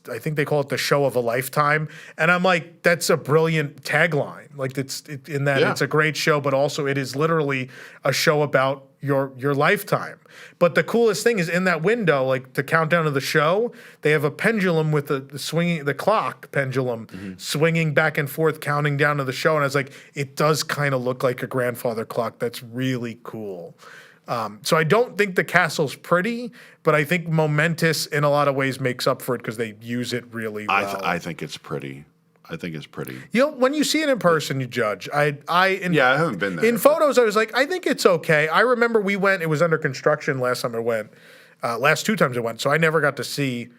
I think they call it the show of a lifetime. And I'm like, that's a brilliant tagline. Like it's a great show, but also it is literally a show about your lifetime. But the coolest thing is in that window, like the countdown of the show, they have a pendulum with the clock pendulum swinging back and forth, counting down to the show. And I was like, it does kind of look like a grandfather clock. That's really cool. So I don't think the castle's pretty, but I think Momentous in a lot of ways makes up for it because they use it really well. I think it's pretty. I think it's pretty. When you see it in person, you judge. I haven't been there. In photos, I was like, I think it's okay. I remember we went, it was under construction last time I went, last two times I went, so I never got to see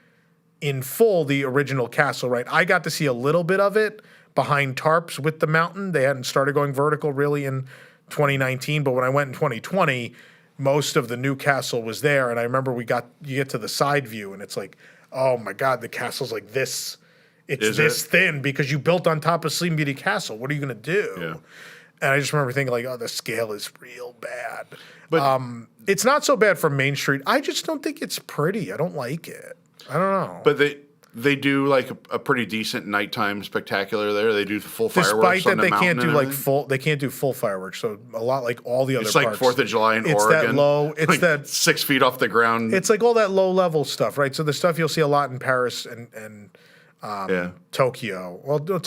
in full the original castle, right? I got to see a little bit of it behind tarps with the mountain. They hadn't started going vertical really in 2019, but when I went in 2020, most of the new castle was there. And I remember you get to the side view and it's like oh my God, the castle's like this. It's Is this it? thin because you built on top of Sleeping Beauty Castle. What are you going to do? Yeah. And I just remember thinking like, oh, the scale is real bad. But It's not so bad for Main Street. I just don't think it's pretty. I don't like it. I don't know. but they do like a pretty decent nighttime spectacular there. They do the full Despite fireworks that, on the they mountain can't do and like everything. they can't do full fireworks. So a lot like all the other It's like parks. 4th of July in it's Oregon. that low. It's like that 6 feet off the ground. it's like all that low level stuff, right? So the stuff you'll see a lot in Paris and yeah. Tokyo. Well, no,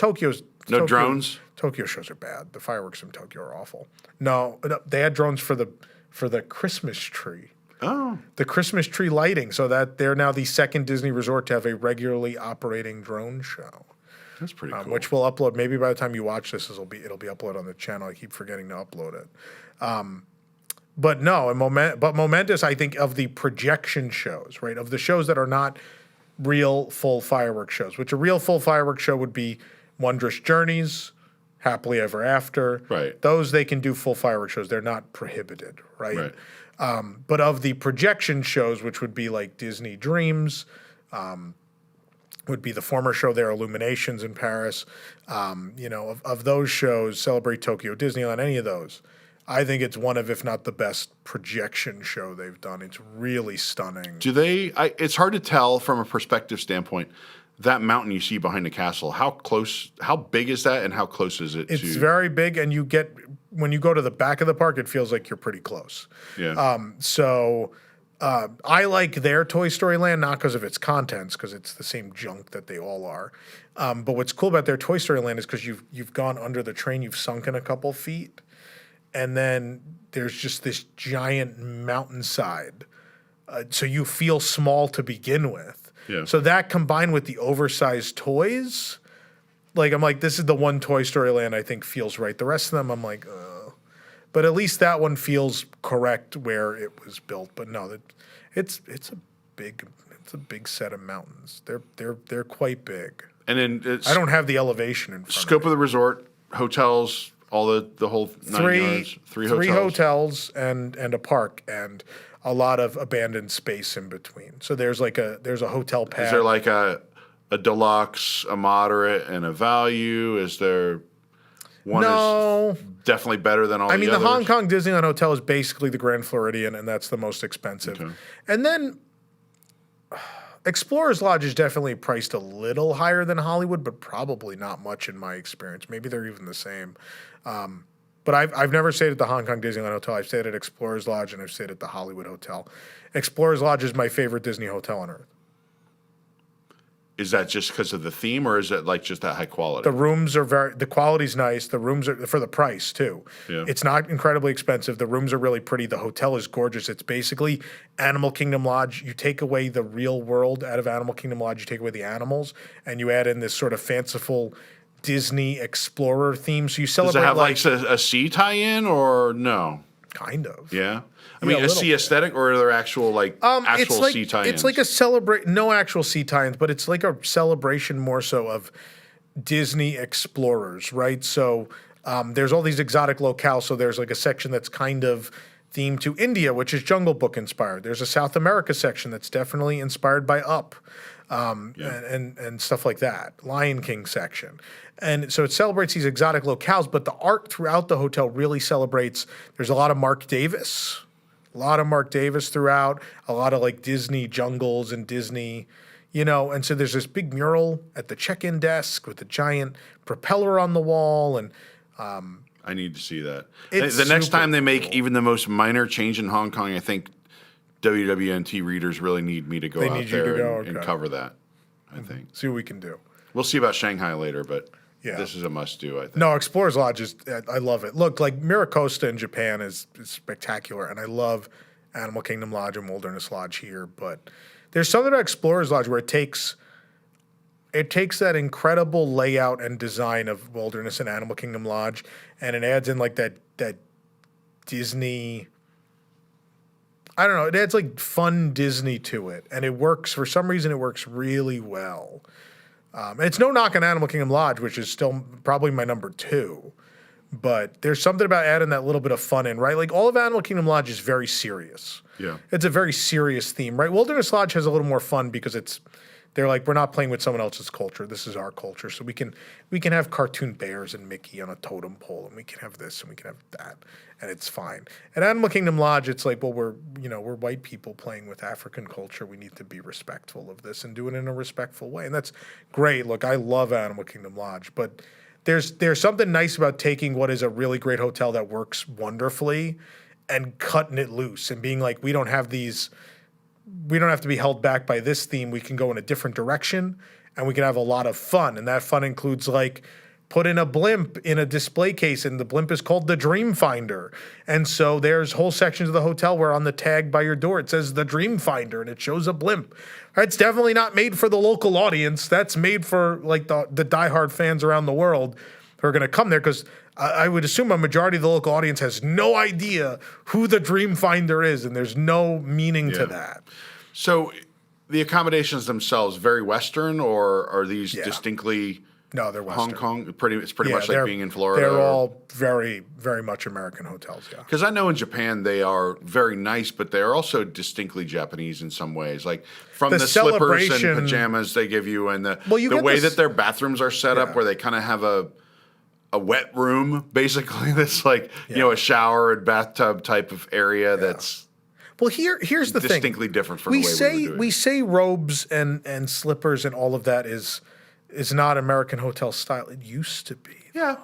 No drones? Tokyo shows are bad. The fireworks from Tokyo are awful. No, they had drones for the Christmas tree. Oh. The Christmas tree lighting, so that they're now the second Disney resort to have a regularly operating drone show, That's pretty cool. which we'll upload. Maybe by the time you watch this, it'll be uploaded on the channel. I keep forgetting to upload it. But no, but Momentous, I think of the projection shows, right? Of the shows that are not real full fireworks shows, which a real full fireworks show would be Wondrous Journeys, Happily Ever After. Right. Those they can do full fireworks shows. They're not prohibited, right? Right. But of the projection shows, which would be like Disney Dreams, would be the former show there, Illuminations in Paris. Of those shows, Celebrate Tokyo, Disneyland, any of those, I think it's one of, if not the best projection show they've done. It's really stunning. Do they? It's hard to tell from a perspective standpoint. That mountain you see behind the castle, how big is that, and how close is it It's to? very big, and when you go to the back of the park, it feels like you're pretty close. Yeah. I like their Toy Story Land, not because of its contents, because it's the same junk that they all are. But what's cool about their Toy Story Land is because you've gone under the train, you've sunken a couple feet, and then there's just this giant mountainside. So you feel small to begin with. Yeah. So that combined with the oversized toys, I'm like, this is the one Toy Story Land I think feels right. The rest of them, I'm like, but at least that one feels correct where it was built. But no, it's a big set of mountains. They're quite big. and then it's I don't have the elevation in front scope of of the resort, hotels, all the whole nine yards. Three three hotels. hotels and a park and a lot of abandoned space in between. So there's a hotel pad. Is there like a deluxe, a moderate, and a value? Is there one No. is definitely better than all I mean, the the others? Hong Kong Disneyland Hotel is basically the Grand Floridian, and that's the most expensive. Okay. And then Explorers Lodge is definitely priced a little higher than Hollywood, but probably not much in my experience. Maybe they're even the same. But I've never stayed at the Hong Kong Disneyland Hotel. I've stayed at Explorers Lodge, and I've stayed at the Hollywood Hotel. Explorers Lodge is my favorite Disney hotel on earth. Is that just because of the theme, or is it like just that high quality? The rooms are the quality's nice. The rooms are for the price too. Yeah. It's not incredibly expensive. The rooms are really pretty. The hotel is gorgeous. It's basically Animal Kingdom Lodge. You take away the real world out of Animal Kingdom Lodge. You take away the animals, and you add in this sort of fanciful Disney explorer theme. So you Does celebrate it have like a sea tie-in, or no? kind of. Yeah. I Yeah, mean, a a little sea bit. aesthetic, or are there actual actual sea tie-ins? It's like a no actual sea tie-ins, but it's like a celebration more so of Disney explorers, right? So there's all these exotic locales. So there's like a section that's kind of themed to India, which is Jungle Book inspired. There's a South America section that's definitely inspired by Up, and stuff like that. Lion King section. And so it celebrates these exotic locales, but the art throughout the hotel really celebrates. There's a lot of Mark Davis throughout, a lot of like Disney jungles and Disney, and so there's this big mural at the check-in desk with a giant propeller on the wall. And I need to see that. It's The next super time they make cool. even the most minor change in Hong Kong, I think WWNT readers really need me to go They out need you to there go, and okay. cover that, I think. see what we can do. We'll see about Shanghai later, but Yeah. this is a must-do, I think. No, Explorers Lodge I love it. Look, like Miracosta in Japan is spectacular, and I love Animal Kingdom Lodge and Wilderness Lodge here. But there's something about Explorers Lodge where it takes that incredible layout and design of Wilderness and Animal Kingdom Lodge, and it adds in like that Disney. I don't know. It adds like fun Disney to it, and it works. For some reason, it works really well. And it's no knock on Animal Kingdom Lodge, which is still probably my number 2. But there's something about adding that little bit of fun in, right? Like all of Animal Kingdom Lodge is very serious. Yeah. It's a very serious theme, right? Wilderness Lodge has a little more fun because it's They're like, we're not playing with someone else's culture. This is our culture. So we can have cartoon bears and Mickey on a totem pole, and we can have this and we can have that, and it's fine. And Animal Kingdom Lodge, it's like, well, we're white people playing with African culture. We need to be respectful of this and do it in a respectful way, and that's great. Look, I love Animal Kingdom Lodge, but there's something nice about taking what is a really great hotel that works wonderfully and cutting it loose and being like, we don't have to be held back by this theme. We can go in a different direction and we can have a lot of fun. And that fun includes like put in a blimp in a display case, and the blimp is called the Dream Finder. And so there's whole sections of the hotel where on the tag by your door it says the Dream Finder and it shows a blimp. It's definitely not made for the local audience. That's made for like the diehard fans around the world who are going to come there, because I would assume a majority of the local audience has no idea who the Dream Finder is, and there's no meaning to that. So the accommodations themselves, very Western, or are these distinctly No, they're Western. Hong Kong? It's pretty much like being in Florida. They're all very, very much American hotels, yeah. Because I know in Japan they are very nice, but they are also distinctly Japanese in some ways. Like from the slippers and pajamas they give you, and the way that their bathrooms are set up, where they kind of have a wet room, basically, that's like, a shower and bathtub type of area that's well, here's the distinctly thing. different from the way we say robes and slippers and all of that is not American hotel style. It used to be. Yeah.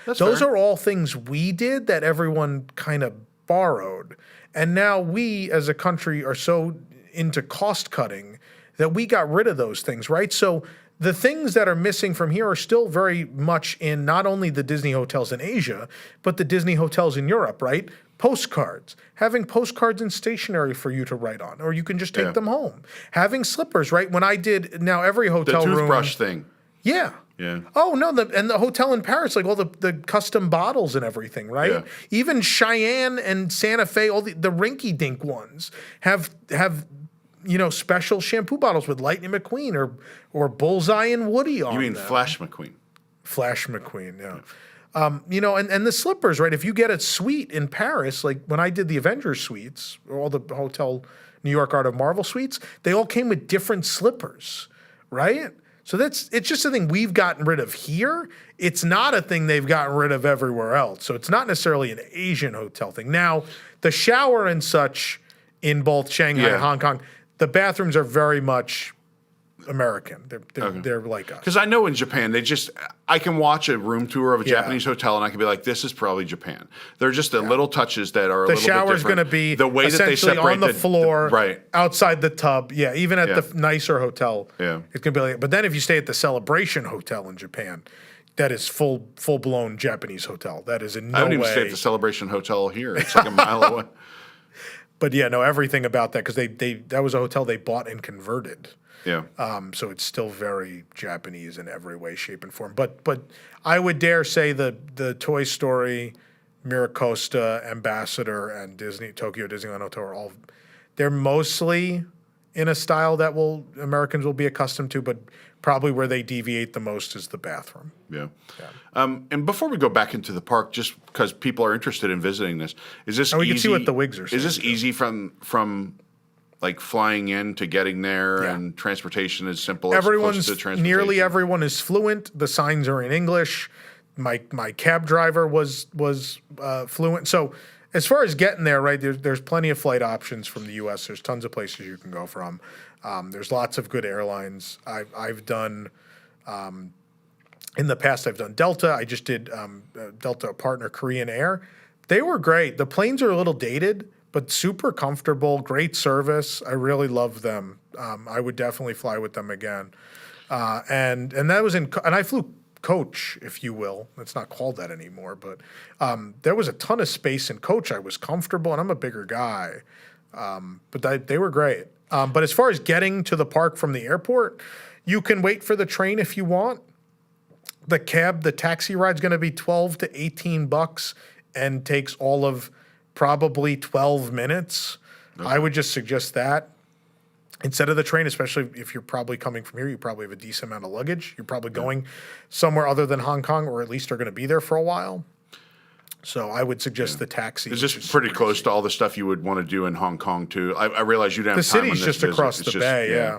Those are all things we did that everyone kind of borrowed. And now we as a country are so into cost cutting that we got rid of those things, right? So the things that are missing from here are still very much in not only the Disney hotels in Asia, but the Disney hotels in Europe, right? Postcards. Having postcards and stationery for you to write on, or you can just take them home. Having slippers, right? When I did, now every hotel room. The toothbrush thing. Yeah. Yeah. Oh, no, and the hotel in Paris, like all the custom bottles and everything, right? Yeah. Even Cheyenne and Santa Fe, all the rinky-dink ones have special shampoo bottles with Lightning McQueen or Bullseye and Woody on them. You mean Flash McQueen? Flash McQueen, yeah. And the slippers, right? If you get a suite in Paris, like when I did the Avengers suites, or all the Hotel New York Art of Marvel suites, they all came with different slippers, right? So it's just a thing we've gotten rid of here. It's not a thing they've gotten rid of everywhere else. So it's not necessarily an Asian hotel thing. Now, the shower and such in both Shanghai and Hong Kong, the bathrooms are very much American. They're like us. Because I know in Japan, I can watch a room tour of a Japanese hotel and I can be like, this is probably Japan. There are just the little touches that are a little bit different. The shower's going to be the way that they essentially separate on the floor, right, outside the tub. Yeah, even at the nicer hotel, it's going to be like. But then if you stay at the Celebration Hotel in Japan, that is full blown Japanese hotel. That is in no way. I don't even stay at the Celebration Hotel here. It's like a mile away. But everything about that, because that was a hotel they bought and converted. Yeah. So it's still very Japanese in every way, shape, and form. But I would dare say the Toy Story, Miracosta, Ambassador, and Tokyo Disneyland Hotel they're mostly in a style that Americans will be accustomed to, but probably where they deviate the most is the bathroom. Yeah. And before we go back into the park, just because people are interested in visiting this, is this we easy? can see what the WIGS are saying. Is this easy from like flying in to getting there, and transportation is simple? Nearly everyone is fluent. The signs are in English. My cab driver was fluent. So as far as getting there, right, there's plenty of flight options from the U.S. There's tons of places you can go from. There's lots of good airlines. I've done in the past. I've done Delta. I just did Delta partner Korean Air. They were great. The planes are a little dated, but super comfortable, great service. I really loved them. I would definitely fly with them again. And that was and I flew coach, if you will. It's not called that anymore, but there was a ton of space in coach. I was comfortable, and I'm a bigger guy. But they were great. But as far as getting to the park from the airport, you can wait for the train if you want. The taxi ride's going to be $12 to $18 and takes all of probably 12 minutes. Okay. I would just suggest that instead of the train, especially if you're probably coming from here, you probably have a decent amount of luggage. You're probably going somewhere other than Hong Kong, or at least are going to be there for a while. So I would suggest the taxi. Is this pretty close to all the stuff you would want to do in Hong Kong too? I realize you didn't have time on this city's just across the bay,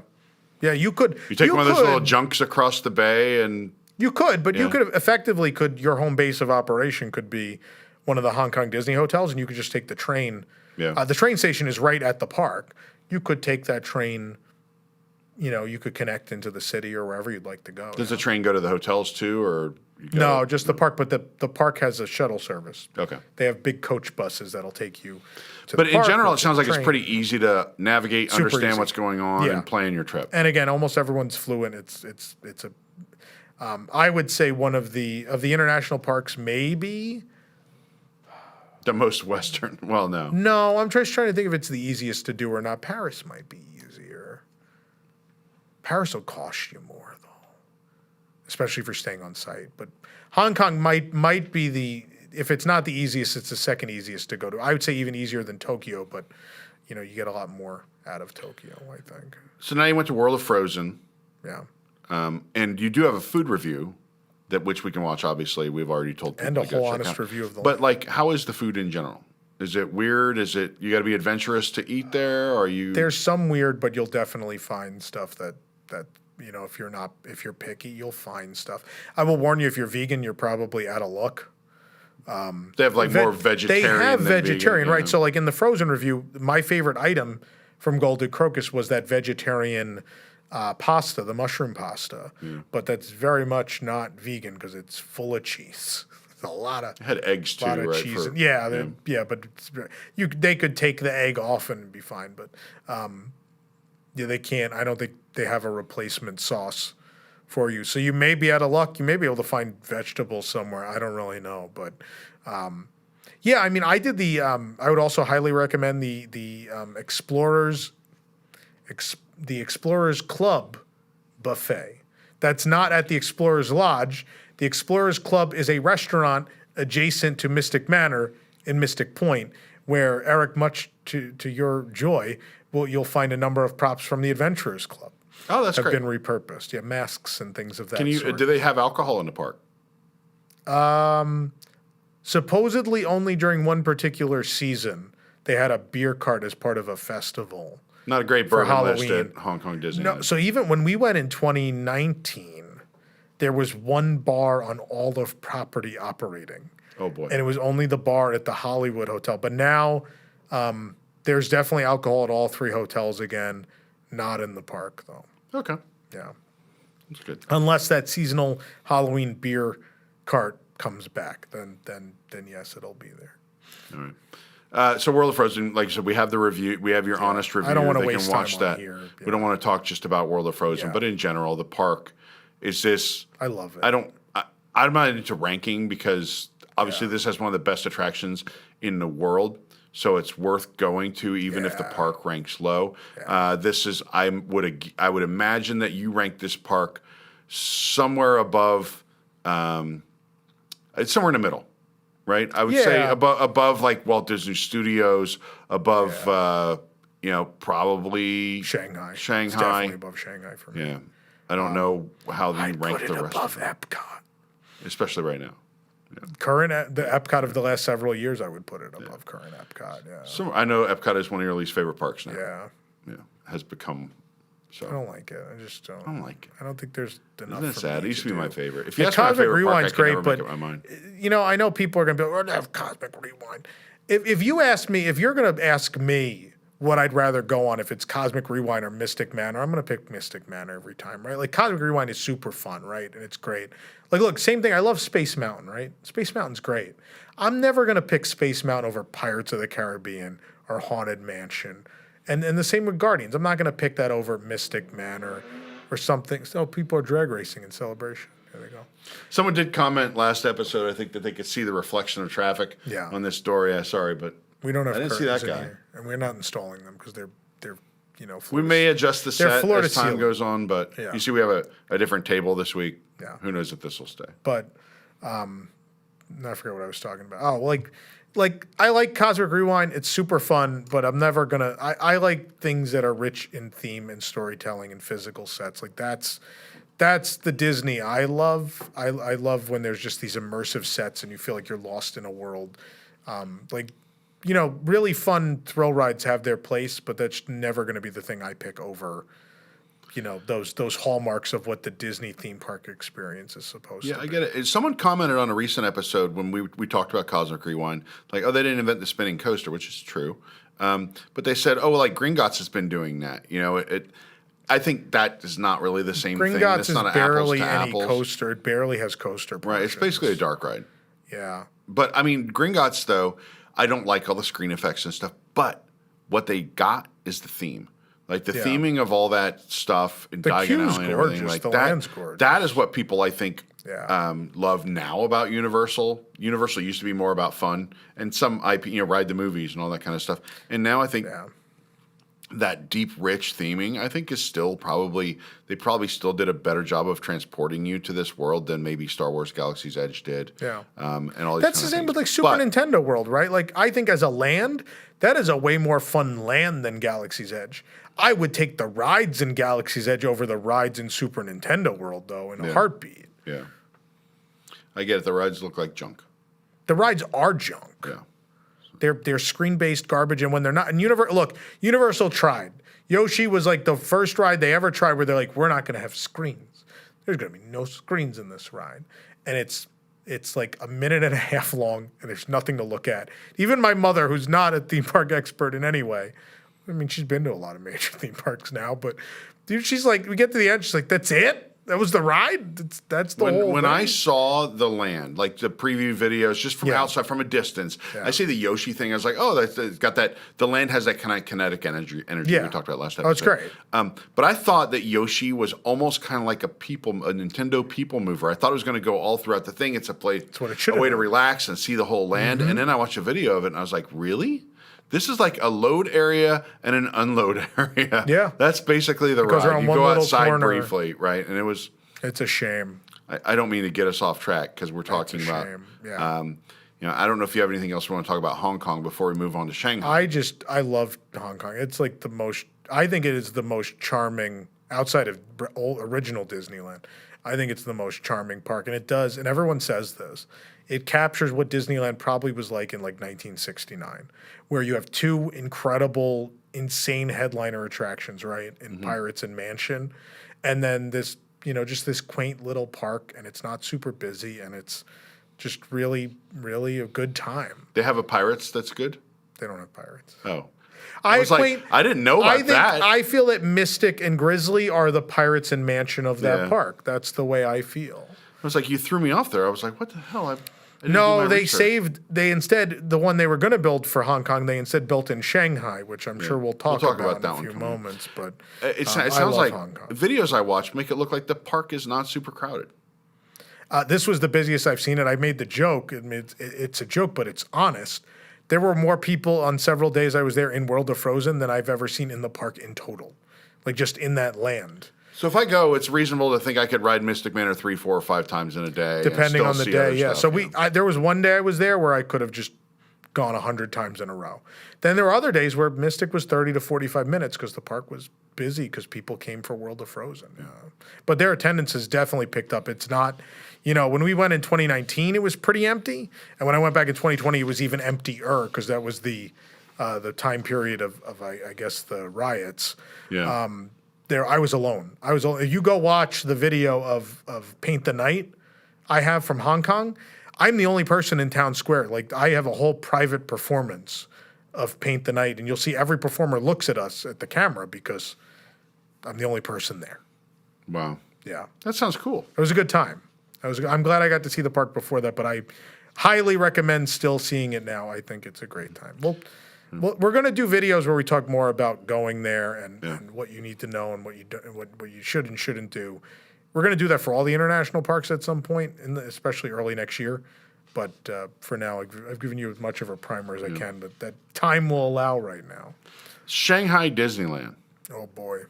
Yeah, you could. You take one of those could- little junks across the bay and You could, but you Yeah. could effectively your home base of operation could be one of the Hong Kong Disney hotels, and you could just take the train. Yeah. The train station is right at the park. You could take that train. You could connect into the city or wherever you'd like to go. does the train go to the hotels too, or you go No, just the park. But the park has a shuttle service. Okay. They have big coach buses that'll take you to But the in park general, or it to sounds the like it's train. pretty easy to navigate, Super understand easy. what's going on, Yeah. and plan your trip. And again, almost everyone's fluent. It's a. I would say one of the international parks, maybe. The most Western. Well, no. No, I'm just trying to think if it's the easiest to do or not. Paris might be easier. Paris will cost you more though, especially if you're staying on site. But Hong Kong might be if it's not the easiest, it's the second easiest to go to. I would say even easier than Tokyo, but you get a lot more out of Tokyo, I think. So now you went to World of Frozen, Yeah. and you do have a food review which we can watch. Obviously, we've already told people And a to go whole check honest out. review of the But like, how is the food in general? Is it weird? Is it you got to be adventurous to eat there? Or are you? There's some weird, but you'll definitely find stuff that if you're picky, you'll find stuff. I will warn you, if you're vegan, you're probably out of luck. They have like more vegetarian. They have than vegetarian, vegan, right? So like in the Frozen review, my favorite item from Golden Crocus was that vegetarian pasta, the mushroom pasta. But that's very much not vegan because it's full of cheese. It's a lot of It had eggs too, lot of right? cheese. for- But they could take the egg off and be fine. But they can't. I don't think they have a replacement sauce for you. So you may be out of luck. You may be able to find vegetables somewhere. I don't really know, but I mean, I did the. I would also highly recommend the Explorers. The Explorers Club buffet. That's not at the Explorers Lodge. The Explorers Club is a restaurant adjacent to Mystic Manor in Mystic Point, where Eric, much to your joy, you'll find a number of props from the Adventurers Club Oh, that's have great. been repurposed. Yeah, masks and things of that Can you? sort. Do they have alcohol in the park? Supposedly only during one particular season, they had a beer cart as part of a festival. Not a great bourbon list Halloween. at Hong Kong Disney. No, so even when we went in 2019, there was one bar on all of property operating. Oh boy. And it was only the bar at the Hollywood Hotel. But now there's definitely alcohol at all three hotels again, not in the park though. Okay, Yeah. that's good. Unless that seasonal Halloween beer cart comes back, then yes, it'll be there. All right. So World of Frozen, like I said, we have the review. We have your honest review. I don't wanna They waste can watch time on that. here. We don't want to talk just about World of Frozen, Yeah. but in general, the park is this. I love it. I'm not into ranking because obviously this has one of the best attractions in the world, so it's worth going to even if the park ranks low. This is I would imagine that you rank this park somewhere above. It's somewhere in the middle, right? I would say Yeah. above like Walt Disney Studios, above probably Shanghai. It's Shanghai. definitely above Shanghai for me. Yeah, I don't know how they I'd rank put it the rest, above of them, Epcot. especially right now. The Epcot of the last several years, I would put it above current Epcot. Yeah. So I know Epcot is one of your least favorite parks now. Yeah. Yeah, has become. So I don't like it. I just don't. I don't like it. I don't think there's enough. Isn't that for sad? me It used to be do. my favorite. If you The ask me my Cosmic favorite park, I Rewind's can never great, make but up my mind. I know people are going to be like, we're going to have Cosmic Rewind. If you ask me, if you're going to ask me what I'd rather go on, if it's Cosmic Rewind or Mystic Manor, I'm going to pick Mystic Manor every time, right? Like Cosmic Rewind is super fun, right? And it's great. Like, look, same thing. I love Space Mountain, right? Space Mountain's great. I'm never going to pick Space Mountain over Pirates of the Caribbean or Haunted Mansion. And the same with Guardians. I'm not going to pick that over Mystic Manor or something. So people are drag racing in Celebration. There they go. Someone did comment last episode, I think, that they could see the reflection of traffic Yeah. on this door. Yeah, sorry, but We don't have I didn't see curtains that in guy. here, and we're not installing them because they're we floor may adjust the They're set floor to as time ceiling. goes on, but Yeah. you see we have a different table this week. Yeah. Who knows if this will stay. But I forget what I was talking about. Oh, like I like Cosmic Rewind. It's super fun, but I'm never gonna. I like things that are rich in theme and storytelling and physical sets. Like that's the Disney I love. I love when there's just these immersive sets and you feel like you're lost in a world. Really fun thrill rides have their place, but that's never going to be the thing I pick over those hallmarks of what the Disney theme park experience is supposed to be. I get it. Someone commented on a recent episode when we talked about Cosmic Rewind, like, oh, they didn't invent the spinning coaster, which is true. But they said, oh, well, like Gringotts has been doing that. I think that is not really the same thing. Gringotts It's is not barely apples to any apples. coaster. It barely has coaster Right. It's portions. basically a dark ride. Yeah. But I mean, Gringotts, though, I don't like all the screen effects and stuff. But what they got is the theme. Like the theming of all that stuff in Diagon queue's Alley and everything. gorgeous. Like The that, land's gorgeous. that is what people, I think, Yeah. love now about Universal. Universal used to be more about fun and some IP, ride the movies and all that kind of stuff. And now I think that deep, rich theming, I think, is still they probably still did a better job of transporting you to this world than maybe Star Wars Galaxy's Edge did. Yeah. And all these That's kind the of same things. with like Super Nintendo World, right? Like I think as a land, that is a way more fun land than Galaxy's Edge. I would take the rides in Galaxy's Edge over the rides in Super Nintendo World, though, in a heartbeat. Yeah. I get it. The rides look like junk. The rides are junk. Yeah. They're screen-based garbage, and when they're not, and Universal tried. Yoshi was like the first ride they ever tried where they're like, we're not going to have screens. There's going to be no screens in this ride, and it's like a minute and a half long, and there's nothing to look at. Even my mother, who's not a theme park expert in any way, I mean, she's been to a lot of major theme parks now, but dude, she's like, we get to the end, she's like, that's it? That was the ride? That's the whole When thing? I saw the land, like the preview videos, just from outside, from a distance, I see the Yoshi thing. I was like, oh, it's got that. The land has that kind of kinetic energy we talked about last episode. Oh, it's great. But I thought that Yoshi was almost kind of like a Nintendo people mover. I thought it was going to go all throughout the thing. It's a way to relax and see the whole land. And then I watched a video of it, and I was like, really? This is like a load area and an unload area. Yeah. That's basically the Goes ride. around You one go little outside corner. briefly, right? And it was... It's a shame. I don't mean to get us off track because we're talking about... shame. Yeah. I don't know if you have anything else you want to talk about Hong Kong before we move on to Shanghai. I love Hong Kong. It's like I think it is the most charming, outside of original Disneyland, I think it's the most charming park. And it does, and everyone says this, it captures what Disneyland probably was like in like 1969, where you have two incredible, insane headliner attractions, right? In Pirates and Mansion. And then this, just this quaint little park, and it's not super busy, and it's just really, really a good time. They have a Pirates that's good? They don't have pirates. Oh. I didn't know about that. I feel that Mystic and Grizzly are the Pirates and Mansion of that park. That's the way I feel. I was like, you threw me off there. I was like, what the hell? I didn't No, do my they research. instead, the one they were going to build for Hong Kong, they instead built in Shanghai, which I'm sure we'll talk about in that a one few coming up. moments. But It I sounds love like Hong Kong. videos I watched make it look like the park is not super crowded. This was the busiest I've seen it. I made the joke. I mean, it's a joke, but it's honest. There were more people on several days I was there in World of Frozen than I've ever seen in the park in total, like just in that land. So if I go, it's reasonable to think I could ride Mystic Manor 3, 4, or 5 times in a day. Depending on the day, yeah. So stuff, there was one day I was there where I could have just gone 100 times in a row. Then there were other days where Mystic was 30 to 45 minutes because the park was busy because people came for World of Frozen. But their attendance has definitely picked up. It's not, when we went in 2019, it was pretty empty. And when I went back in 2020, it was even emptier because that was the time period of I guess, the riots. Yeah. I was alone. You go watch the video of Paint the Night I have from Hong Kong. I'm the only person in town square. Like I have a whole private performance of Paint the Night, and you'll see every performer looks at us at the camera because I'm the only person there. Wow. Yeah. That sounds cool. It was a good time. I'm glad I got to see the park before that, but I highly recommend still seeing it now. I think it's a great time. Well, we're going to do videos where we talk more about going there and what you need to know and what you do, and what you should and shouldn't do. We're going to do that for all the international parks at some point, especially early next year. But for now, I've given you as much of a primer as I can, but that time will allow right now. Shanghai Disneyland. Oh, boy.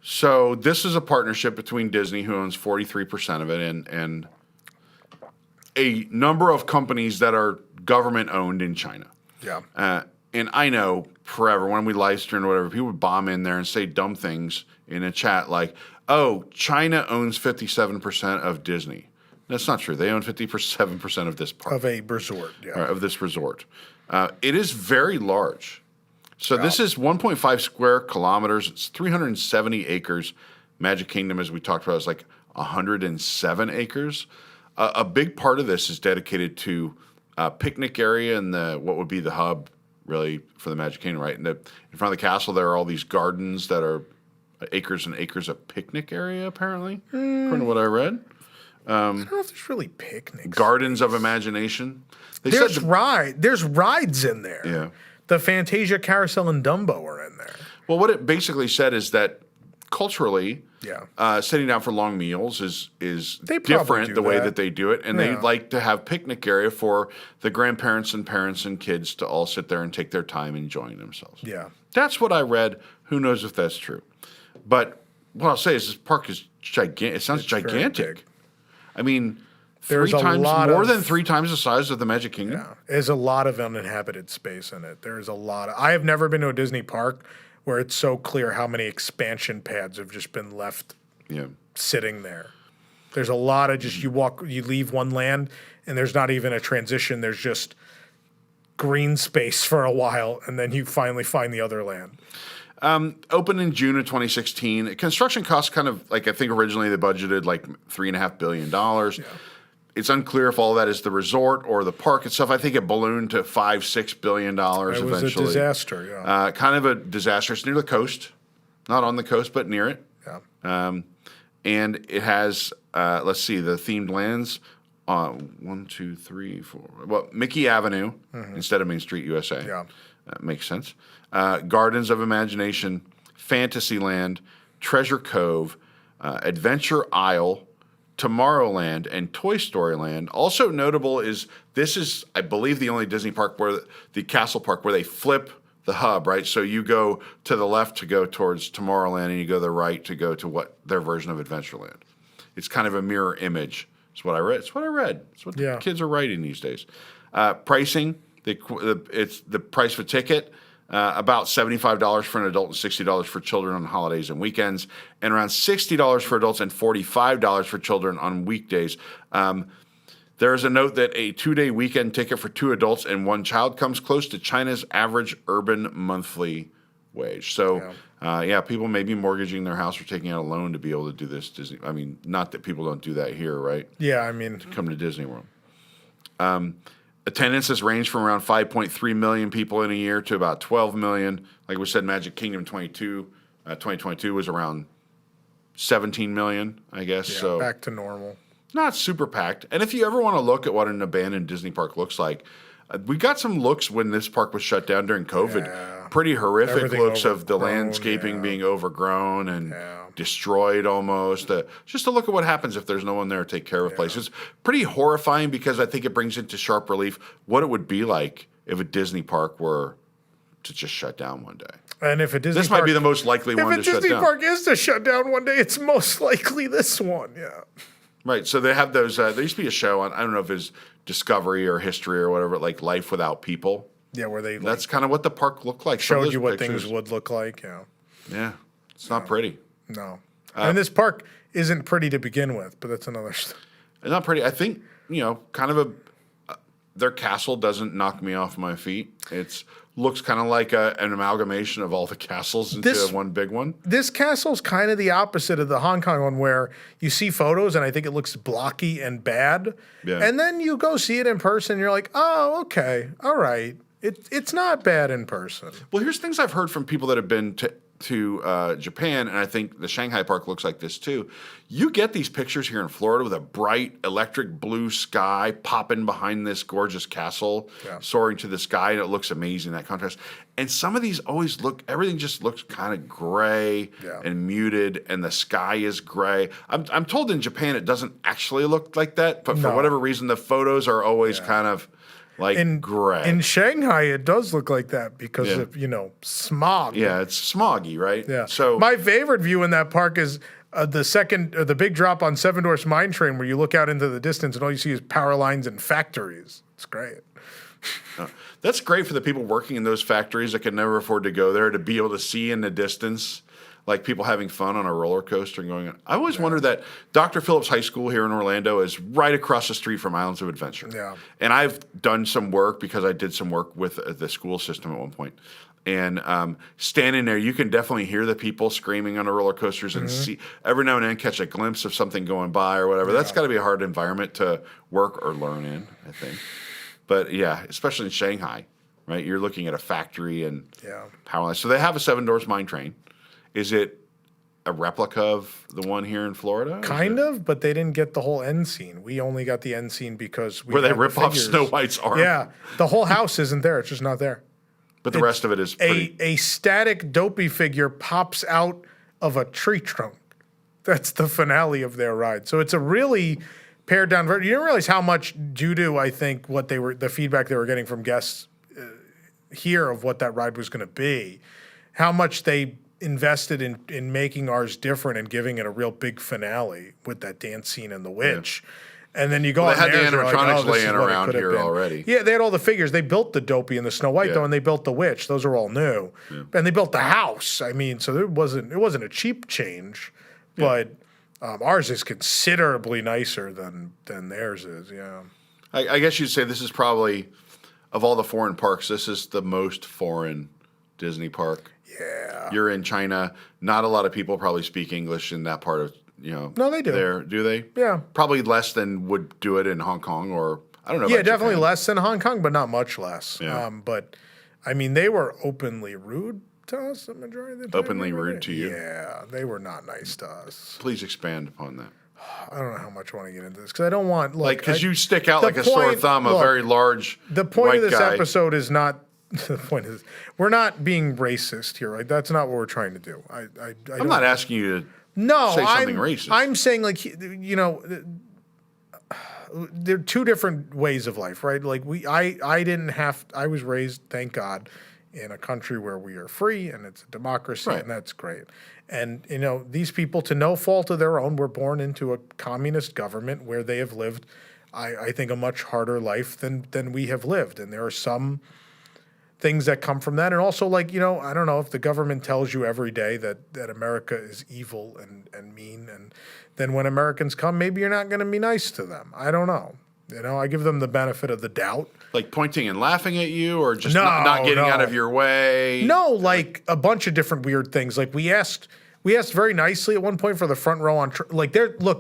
So this is a partnership between Disney, who owns 43% of it, and a number of companies that are government-owned in China. Yeah. And I know forever, when we live stream or whatever, people would bomb in there and say dumb things in a chat like, oh, China owns 57% of Disney. That's not true. They own 57% of this park. Of a resort, yeah. Of this resort. It is very large. So this is 1.5 square kilometers. It's 370 acres. Magic Kingdom, as we talked about, is like 107 acres. A big part of this is dedicated to a picnic area and what would be the hub, really, for the Magic Kingdom, right? In front of the castle, there are all these gardens that are acres and acres of picnic area, apparently, according to what I read. I don't know if there's really picnics. Gardens of imagination. There's rides in there. Yeah. The Fantasia Carousel and Dumbo are in there. Well, what it basically said is that culturally, Yeah. sitting down for long meals is They probably different do the way that. that they do it, and they Yeah. like to have picnic area for the grandparents and parents and kids to all sit there and take their time enjoying themselves. Yeah. That's what I read. Who knows if that's true? But what I'll say is this park is gigantic. It sounds very gigantic. big. I mean, There's a more lot than of- 3 times the size of the Magic Kingdom. Yeah. There's a lot of uninhabited space in it. There's a lot of. I have never been to a Disney park where it's so clear how many expansion pads have just been left Yeah. sitting there. There's a lot of just you leave one land and there's not even a transition. There's just green space for a while, and then you finally find the other land. Opened in June of 2016. Construction costs kind of like I think originally they budgeted like $3.5 billion. It's unclear if all that is the resort or the park itself. I think it ballooned to $5-6 billion It was eventually. a disaster. Yeah. Kind of a disaster. It's near the coast, not on the coast, but near it. Yeah. And it has, let's see, the themed lands. 1, 2, 3, 4. Well, Mickey Avenue instead of Main Street USA. Yeah. That makes sense. Gardens of Imagination, Fantasyland, Treasure Cove, Adventure Isle, Tomorrowland, and Toy Story Land. Also notable is this is, I believe, the only Disney park where the castle park where they flip the hub, right? So you go to the left to go towards Tomorrowland, and you go to the right to go to what their version of Adventureland. It's kind of a mirror image. It's what I read. It's what I read. It's what the kids are writing these days. Pricing, it's the price for ticket. About $75 for an adult and $60 for children on holidays and weekends, and around $60 for adults and $45 for children on weekdays. There is a note that a 2-day weekend ticket for 2 adults and 1 child comes close to China's average urban monthly wage. So, people may be mortgaging their house or taking out a loan to be able to do this. Disney. I mean, not that people don't do that here, right? Yeah, I mean, Come to Disney World. Attendance has ranged from around 5.3 million people in a year to about 12 million. Like we said, Magic Kingdom 2022 was around 17 million, I guess. yeah, So back to normal. not super packed. And if you ever want to look at what an abandoned Disney park looks like, we got some looks when this park was shut down during COVID. Yeah. Pretty horrific Everything looks of the overgrown, landscaping yeah. being overgrown and Yeah. destroyed almost. Just to look at what happens if there's no one there to take care of places. Pretty horrifying because I think it brings into sharp relief what it would be like if a Disney park were to just shut down one day. And if a Disney This park, might be the most likely one if to a shut Disney down. park is to shut down one day, it's most likely this one. Yeah. Right. So they have those. There used to be a show on, I don't know if it's Discovery or History or whatever, like Life Without People. Yeah, where they That's kind of what the park looked like. Some of showed those you what pictures. things would look like. Yeah. Yeah. It's not pretty. No. And this park isn't pretty to begin with, but that's another. It's not pretty. I think, kind of their castle doesn't knock me off my feet. It's looks kind of like an amalgamation of all the castles into one big one. This castle's kind of the opposite of the Hong Kong one, where you see photos and I think it looks blocky and bad. Yeah. And then you go see it in person, and you're like, oh, okay, all right. It's not bad in person. Well, here's things I've heard from people that have been to Japan, and I think the Shanghai park looks like this too. You get these pictures here in Florida with a bright electric blue sky popping behind this gorgeous castle soaring to the sky, and it looks amazing, that contrast. And some of these always everything just looks kind of gray and muted, and the sky is gray. I'm told in Japan it doesn't actually look like that, but for whatever reason, the photos are always kind of like gray. In Shanghai, it does look like that because of, smog. Yeah, it's smoggy, right? Yeah. So my favorite view in that park is the big drop on Seven Dwarfs Mine Train, where you look out into the distance and all you see is power lines and factories. It's great. That's great for the people working in those factories that can never afford to go there to be able to see in the distance, like people having fun on a roller coaster and going on. I always wondered that Dr. Phillips High School here in Orlando is right across the street from Islands of Adventure. Yeah. And I've done some work because I did some work with the school system at one point. And standing there, you can definitely hear the people screaming on the roller coasters and see every now and then catch a glimpse of something going by or whatever. That's got to be a hard environment to work or learn in, I think. But yeah, especially in Shanghai, right? You're looking at a factory and power lines. So they have a 7 Doors Mine Train. Is it a replica of the one here in Florida? Kind of, but they didn't get the whole end scene. We only got the end scene because where they rip off Snow White's arm. Yeah, the whole house isn't there. It's just not there. But the rest of it is pretty... A static dopey figure pops out of a tree trunk. That's the finale of their ride. So it's a really pared down version. You didn't realize how much due to, I think, the feedback they were getting from guests here of what that ride was going to be, how much they invested in making ours different and giving it a real big finale with that dance scene and the witch. Yeah. And then you go they had the animatronics laying around here already. Yeah, they had all the figures. They built the Dopey and the Snow White, though, and they built the witch. Those are all new. Yeah. And they built the house. I mean, so it wasn't a cheap change, but ours is considerably nicer than theirs is, I guess you'd say this is probably, of all the foreign parks, this is the most foreign Disney park. Yeah. You're in China. Not a lot of people probably speak English in that part of No, they do. Do they? Yeah. Probably less than would do it in Hong Kong or, I don't know. Yeah, definitely less than Hong Kong, but not much less. Yeah. But, I mean, they were openly rude to us the majority of the time. Openly rude to you? Yeah, they were not nice to us. Please expand upon that. I don't know how much I want to get into this because I don't want... Because you stick out like a sore thumb, a very large The point white of this guy. episode is not... The point is, we're not being racist here, right? That's not what we're trying to do. I'm not asking you to... No, say something racist. I'm saying, like, there are two different ways of life, right? Like I was raised, thank God, in a country where we are free and it's a democracy, and that's great. And these people, to no fault of their own, were born into a communist government where they have lived, I think, a much harder life than we have lived. And there are some things that come from that. And also, like, I don't know, if the government tells you every day that America is evil and mean, and then when Americans come, maybe you're not going to be nice to them. I don't know. I give them the benefit of the doubt. Like pointing and laughing at you, or just not getting out of your way? No, like a bunch of different weird things. Like we asked very nicely at one point for the front row on,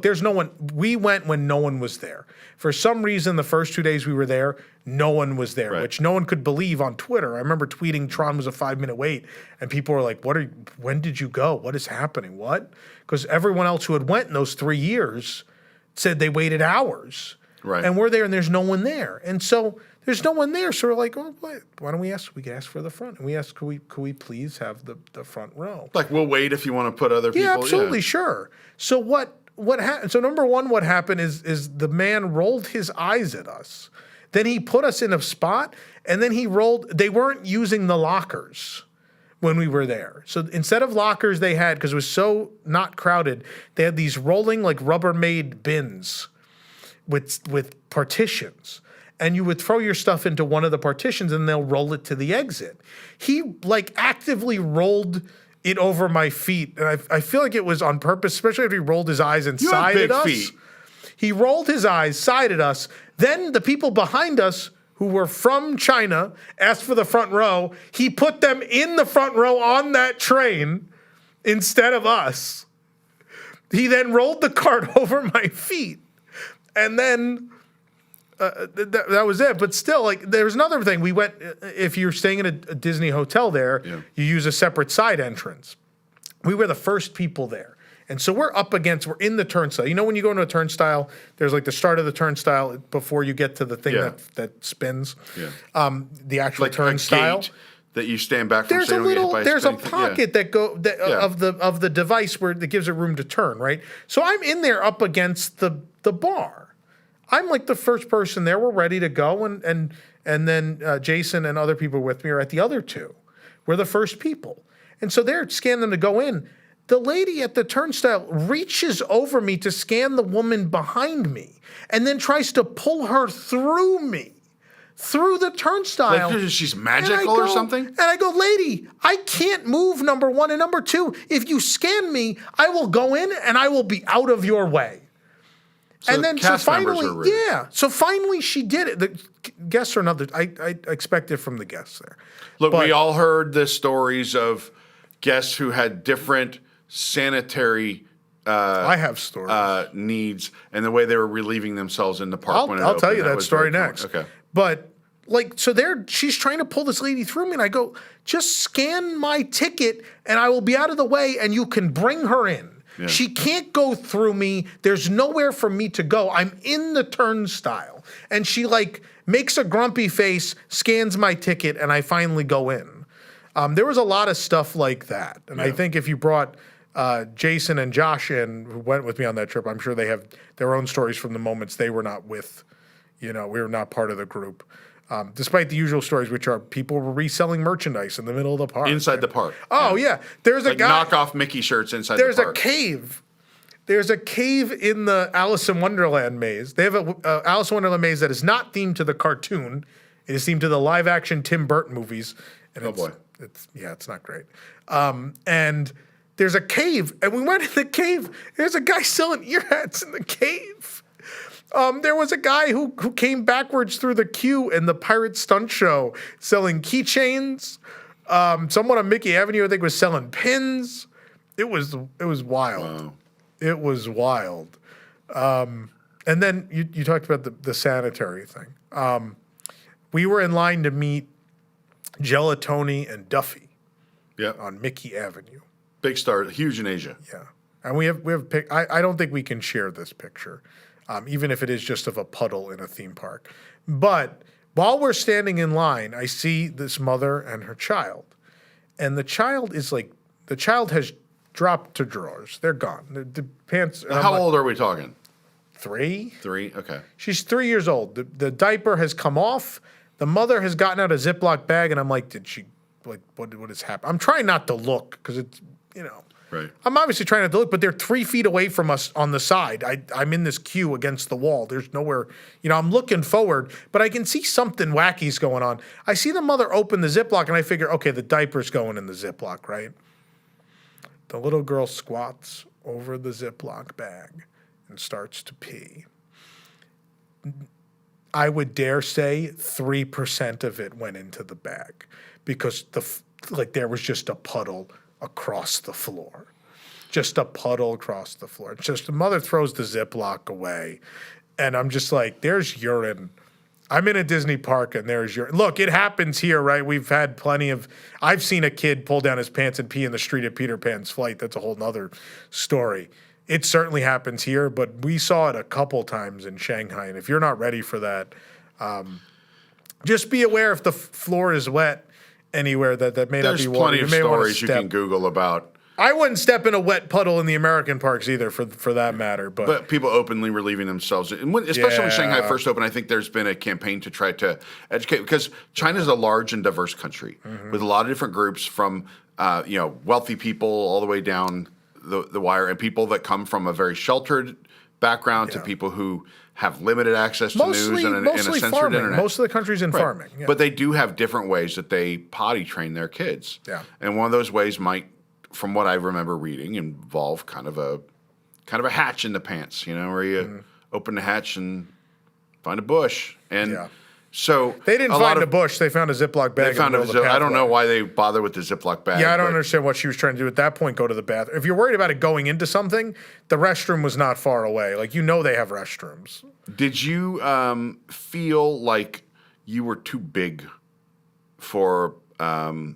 there's no one. We went when no one was there. For some reason, the first 2 days we were there, no one was there, which no one could believe on Twitter. I remember tweeting Tron was a 5-minute wait, and people were like, when did you go? What is happening? What? Because everyone else who had went in those 3 years said they waited hours. Right. And we're there and there's no one there. And so there's no one there. So we're like, why don't we ask? We can ask for the front. And we asked, could we please have the front row? Like, we'll wait if you want to put other people. Yeah, absolutely, sure. So what happened? So number one, what happened is the man rolled his eyes at us. Then he put us in a spot, and then they weren't using the lockers when we were there. So instead of lockers, they had, because it was so not crowded, they had these rolling, like, Rubbermaid bins with partitions. And you would throw your stuff into one of the partitions and they'll roll it to the exit. He, like, actively rolled it over my feet. And I feel like it was on purpose, especially if he rolled his eyes and sided us. Feet. He rolled his eyes, sided us. Then the people behind us who were from China asked for the front row. He put them in the front row on that train instead of us. He then rolled the cart over my feet. And then that was it. But still, like, there's another thing. We went, if you're staying in a Disney hotel there, you use a separate side entrance. We were the first people there. And so we're in the turnstile. You know, when you go into a turnstile, there's like the start of the turnstile before you get to the thing that spins. Yeah. The actual turnstile. Gate that you stand back from. There's a pocket of the device that gives it room to turn, right? So I'm in there up against the bar. I'm like the first person there. We're ready to go, and then Jason and other people with me are at the other two. We're the first people, and so they're scanning them to go in. The lady at the turnstile reaches over me to scan the woman behind me, and then tries to pull her through me. Through the turnstile. Like she's magical or something? And I go, lady, I can't move, number one. And number two, if you scan me, I will go in and I will be out of your way. So and then cast members finally, are rude. so finally she did it. The guests are another. I expect it from the guests there. Look, But- we all heard the stories of guests who had different sanitary I have stories. needs and the way they were relieving themselves in the park. when it I'll tell opened. you that was story very common. next. Okay. But so she's trying to pull this lady through me, and I go, just scan my ticket, and I will be out of the way, and you can bring her in. Yeah. She can't go through me. There's nowhere for me to go. I'm in the turnstile, and she makes a grumpy face, scans my ticket, and I finally go in. There was a lot of stuff like that, and I think if you brought Jason and Josh in, who went with me on that trip, I'm sure they have their own stories from the moments they were not with. We were not part of the group. Despite the usual stories, which are people were reselling merchandise in the middle of the park. Inside the park. Oh, yeah. There's a guy. Knockoff Mickey shirts inside There's the park. a cave. There's a cave in the Alice in Wonderland maze. They have a Alice in Wonderland maze that is not themed to the cartoon. It is themed to the live-action Tim Burton movies. And boy. It's not great. And there's a cave, and we went in the cave. There's a guy selling ear hats in the cave. There was a guy who came backwards through the queue in the Pirate Stunt Show selling keychains. Someone on Mickey Avenue, I think, was selling pins. It was wild. Wow. It was wild. And then you talked about the sanitary thing. We were in line to meet Gelatoni and Duffy on Mickey Avenue. Big star, huge in Asia. Yeah. And we have I don't think we can share this picture. Even if it is just of a puddle in a theme park. But while we're standing in line, I see this mother and her child. And the child has dropped to drawers. They're gone. The pants. How old are we talking? 3? 3? Okay. She's 3 years old. The diaper has come off. The mother has gotten out a Ziploc bag, and I'm like, did she, what has happened? I'm trying not to look because it's, Right. I'm obviously trying not to look, but they're 3 feet away from us on the side. I'm in this queue against the wall. There's nowhere, I'm looking forward, but I can see something wacky's going on. I see the mother open the Ziploc, and I figure, okay, the diaper's going in the Ziploc, right? The little girl squats over the Ziploc bag and starts to pee. I would dare say 3% of it went into the bag because there was just a puddle across the floor. Just a puddle across the floor. It's just the mother throws the Ziploc away. And I'm just like, there's urine. I'm in a Disney park and there's urine. Look, it happens here, right? We've had I've seen a kid pull down his pants and pee in the street at Peter Pan's flight. That's a whole nother story. It certainly happens here, but we saw it a couple times in Shanghai. And if you're not ready for that, just be aware if the floor is wet anywhere that may not be water. There's plenty of stories you can Google about. I wouldn't step in a wet puddle in the American parks either, for that matter. But people openly relieving themselves, and especially when Shanghai first opened, I think there's been a campaign to try to educate because China is a large and diverse country with a lot of different groups from wealthy people all the way down the wire, and people that come from a very sheltered background to people who have limited access to news and a censored farming. internet. Most of the country's in farming. Yeah. But they do have different ways that they potty train their kids. Yeah. And one of those ways might, from what I remember reading, involve kind of a hatch in the pants, where you open the hatch and find a bush. And so they didn't find a bush; they found a Ziploc bag. They found I don't know why they bother with the Ziploc bag. Yeah, I don't understand what she was trying to do at that point. Go to the bathroom. If you're worried about it going into something, the restroom was not far away. They have restrooms. Did you feel like you were too big for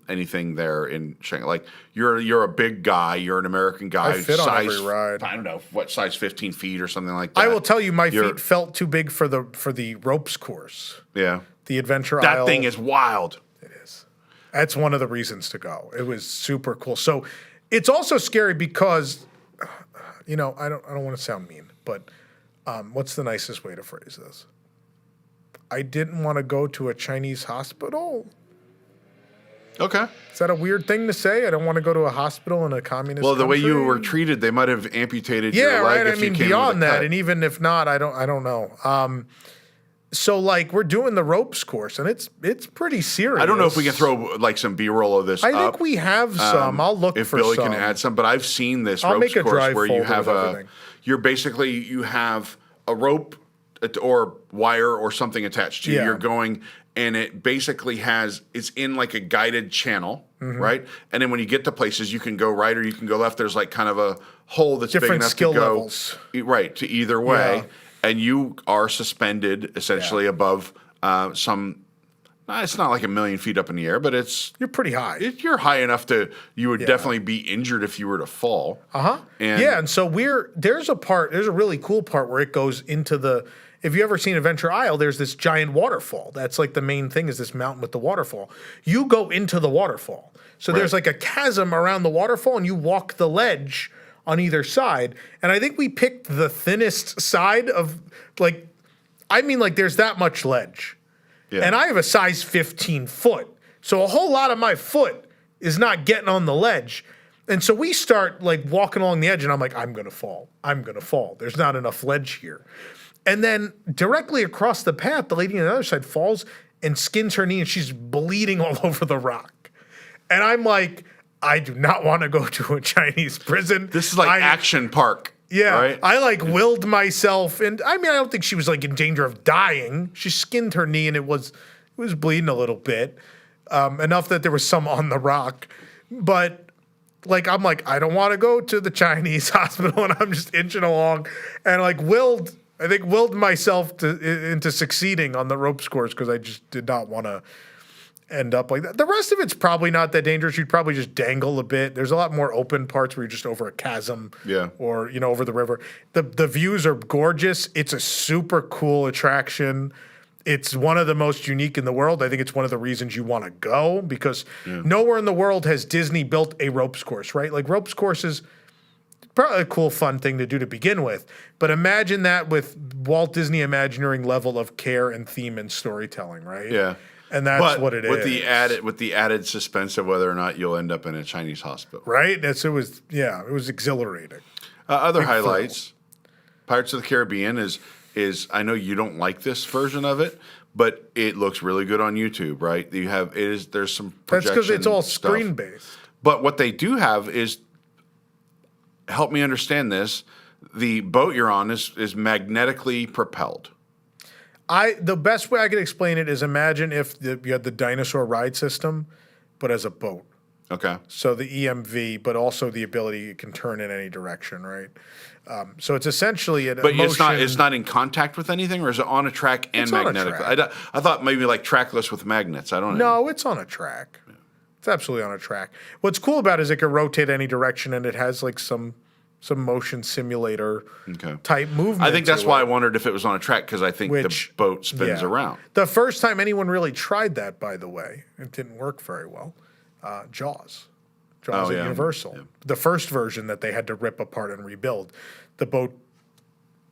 anything there in Shanghai? Like you're a big guy, you're an American guy. I fit on every ride. I don't know what size, 15 feet or something like that. I will tell you, my feet felt too big for the ropes course. Yeah, the adventure that aisle. thing is wild. It is. That's one of the reasons to go. It was super cool. So it's also scary because, I don't want to sound mean, but what's the nicest way to phrase this? I didn't want to go to a Chinese hospital. Okay. Is that a weird thing to say? I don't want to go to a hospital in a communist country? The way you were treated, they might have amputated your leg if you came beyond with a that, cut. and even if not, I don't know. So we're doing the ropes course, and it's pretty serious. I don't know if we can throw some B-roll of this I up. think we have some. I'll look if for Billy some. can add some, but I've seen this I'll ropes make a course drive where you folder have with everything. you have a rope or wire or something attached to you. Yeah. You're going, and it basically it's in like a guided channel, right? And then when you get to places, you can go right or you can go left. There's like kind of a hole that's Different big enough skill to go levels. right to either way, Yeah. and you are suspended essentially above some. It's not like 1,000,000 feet up in the air, but You're pretty high. you're high enough you would definitely be injured if you were to fall. And so there's a really cool part where it goes into if you ever seen Adventure Isle, there's this giant waterfall. That's like the main thing is this mountain with the waterfall. You go into the waterfall. So there's like a chasm around the waterfall and you walk the ledge on either side. And I think we picked the thinnest side of there's that much ledge. Yeah. And I have a size 15 foot. So a whole lot of my foot is not getting on the ledge. And so we start like walking along the edge and I'm like, I'm going to fall. I'm going to fall. There's not enough ledge here. And then directly across the path, the lady on the other side falls and skins her knee and she's bleeding all over the rock. And I'm like, I do not want to go to a Chinese prison. This is like Action Park. Yeah, right? I willed myself, and I mean, I don't think she was like in danger of dying. She skinned her knee, and it was bleeding a little bit, enough that there was some on the rock. But I'm like, I don't want to go to the Chinese hospital, and I'm just inching along, and willed myself into succeeding on the ropes course because I just did not want to end up like that. The rest of it's probably not that dangerous. You'd probably just dangle a bit. There's a lot more open parts where you're just over a chasm or, over the river. The views are gorgeous. It's a super cool attraction. It's one of the most unique in the world. I think it's one of the reasons you want to go because nowhere in the world has Disney built a ropes course, right? Like ropes courses, probably a cool, fun thing to do to begin with. But imagine that with Walt Disney Imagineering level of care and theme and storytelling, right? Yeah. And that's what it is. With the added suspense of whether or not you'll end up in a Chinese hospital. Right? It was exhilarating. Other highlights. Pirates of the Caribbean is I know you don't like this version of it, but it looks really good on YouTube, right? There's some projection. That's because it's all stuff. screen based. But what they do have is, help me understand this, the boat you're on is magnetically propelled. The best way I could explain it is imagine if you had the dinosaur ride system, but as a boat. Okay. So the EMV, but also the ability it can turn in any direction, right? So it's essentially But it's not in contact with anything, or is it on a track and magnetic? I thought maybe like trackless with magnets. I don't know. No, it's on a track. It's absolutely on a track. What's cool about it is it can rotate any direction, and it has like some motion simulator type movement. I think that's why I wondered if it was on a track because I think the boat spins around. The first time anyone really tried that, by the way, it didn't work very well. Jaws at Universal. Yeah. The first version that they had to rip apart and rebuild. The boat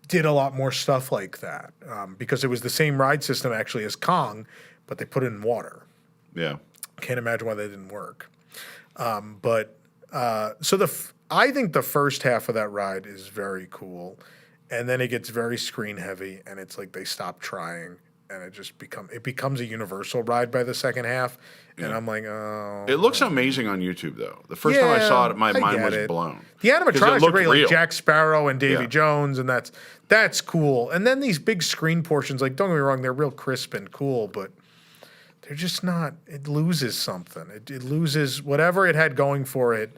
did a lot more stuff like that because it was the same ride system actually as Kong, but they put it in water. Yeah. Can't imagine why that didn't work. I think the first half of that ride is very cool, and then it gets very screen heavy, and it's like they stop trying, and it becomes a Universal ride by the second half, and I'm like, oh. It looks amazing on YouTube though. The first time I saw it, my mind was blown. The animatronics are great, real. like Jack Sparrow and Davy Jones, and that's cool. And then these big screen portions, like don't get me wrong, they're real crisp and cool, but they're just not. It loses something. It loses whatever it had going for it.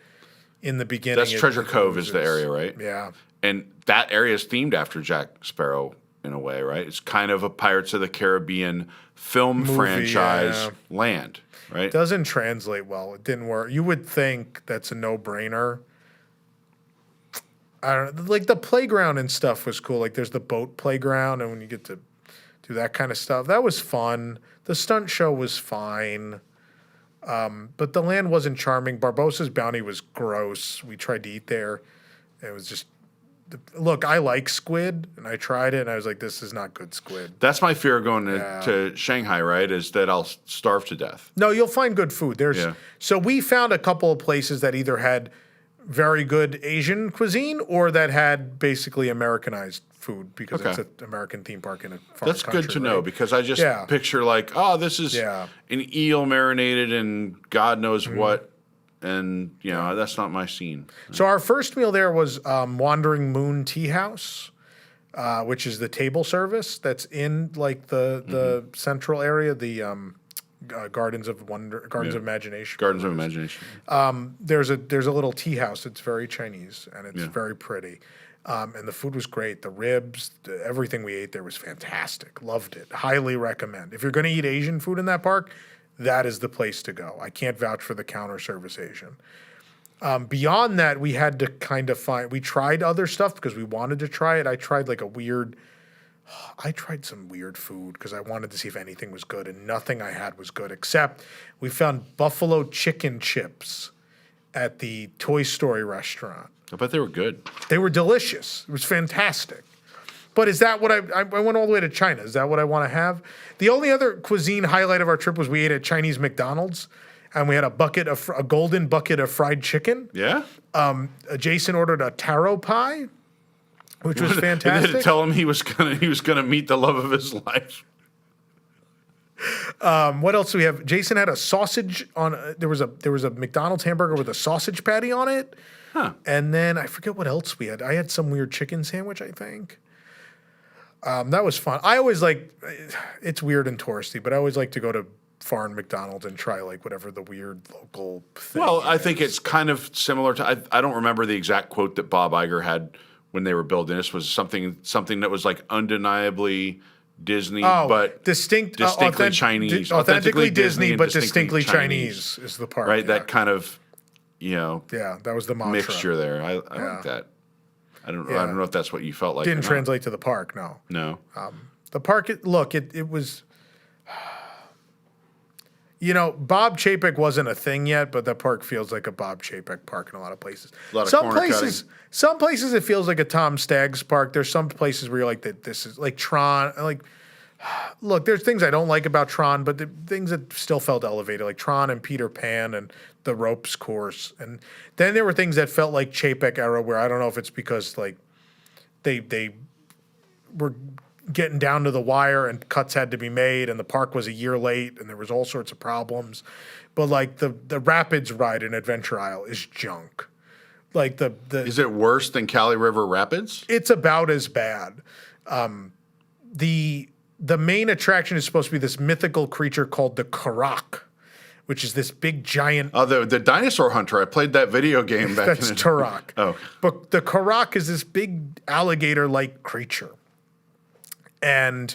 In the beginning, that's Treasure Cove is the area, right? Yeah, and that area is themed after Jack Sparrow in a way, right? It's kind of a Pirates of the Caribbean movie franchise land, right? Doesn't translate well. It didn't work. You would think that's a no-brainer. I don't know. Like the playground and stuff was cool. Like there's the boat playground, and when you get to do that kind of stuff, that was fun. The stunt show was fine. But the land wasn't charming. Barbossa's Bounty was gross. We tried to eat there. It was just, look, I like squid, and I tried it, and I was like, this is not good squid. That's my fear going to Shanghai, right, is that I'll starve to death. No, you'll find good food. So we found a couple of places that either had very good Asian cuisine or that had basically Americanized food because it's an American theme park in a foreign That's country, good to know because I just picture like, this is an eel marinated in God knows what, and that's not my scene. So our first meal there was Wandering Moon Tea House, which is the table service that's in like the central area, the Gardens of Imagination. Gardens of Imagination. There's a little tea house. It's very Chinese and it's very pretty. And the food was great. The ribs, everything we ate there was fantastic. Loved it. Highly recommend. If you're going to eat Asian food in that park, that is the place to go. I can't vouch for the counter service Asian. Beyond that, we had to kind of we tried other stuff because we wanted to try it. I tried some weird food because I wanted to see if anything was good, and nothing I had was good except we found buffalo chicken chips at the Toy Story restaurant. I bet they were good. They were delicious. It was fantastic. But is that what I went all the way to China? Is that what I want to have? The only other cuisine highlight of our trip was we ate at Chinese McDonald's, and we had a golden bucket of fried chicken. Yeah? Jason ordered a taro pie, which was fantastic. Did it tell him he was gonna meet the love of his life? What else do we have? Jason had a sausage on. There was a McDonald's hamburger with a sausage patty on it. Huh. And then I forget what else we had. I had some weird chicken sandwich, I think. That was fun. I always it's weird and touristy, but I always like to go to foreign McDonald's and try like whatever the weird local thing Well, is. I think it's kind of similar to. I don't remember the exact quote that Bob Iger had when they were building this. Was something that was like undeniably Disney, but Chinese, authentically Disney, but distinctly Chinese is the part, right? Yeah. That kind of, that was the mantra. mixture there. I like that. I don't know if that's what you felt like. Didn't translate to the park, no. No. The park, it was. Bob Chapek wasn't a thing yet, but the park feels like a Bob Chapek park in a lot of places. A lot of corner cutting. Some places it feels like a Tom Staggs park. There's some places where you're like, that this is like Tron. Like, look, there's things I don't like about Tron, but the things that still felt elevated, like Tron and Peter Pan and the ropes course. And then there were things that felt like Chapek era, where I don't know if it's because like they were getting down to the wire and cuts had to be made and the park was a year late and there was all sorts of problems. But like the Rapids ride in Adventure Isle is junk. Like is it worse than Cali River Rapids? It's about as bad. The main attraction is supposed to be this mythical creature called the Karak, which is this big giant. Oh, the dinosaur hunter. I played that video game back. That's Turok. Oh, but the Karak is this big alligator-like creature. And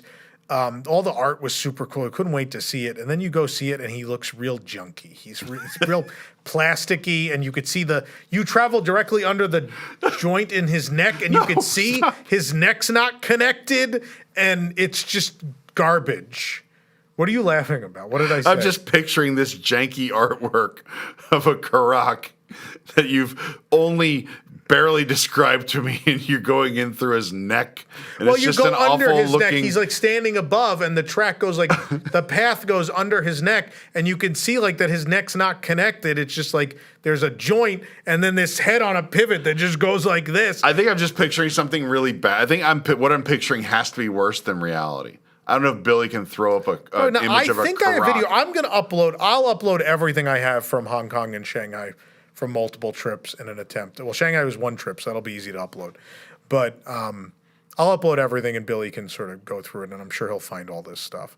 all the art was super cool. I couldn't wait to see it. And then you go see it, and he looks real junky. It's real plasticky, and you could see you travel directly under the joint in his neck, and you could see his neck's not connected, and it's just garbage. What are you laughing about? What did I say? I'm just picturing this janky artwork of a Karak that you've only barely described to me, and you're going in through his neck. And well, it's you just go an under awful his looking... neck. He's like standing above, and the track goes like the path goes under his neck, and you can see like that his neck's not connected. It's just like there's a joint, and then this head on a pivot that just goes like this. I think I'm just picturing something really bad. I think what I'm picturing has to be worse than reality. I don't know if Billy can throw up an image of a Karak. I think I have video. I'll upload everything I have from Hong Kong and Shanghai from multiple trips in an attempt. Well, Shanghai was one trip, so that'll be easy to upload. But I'll upload everything, and Billy can sort of go through it, and I'm sure he'll find all this stuff.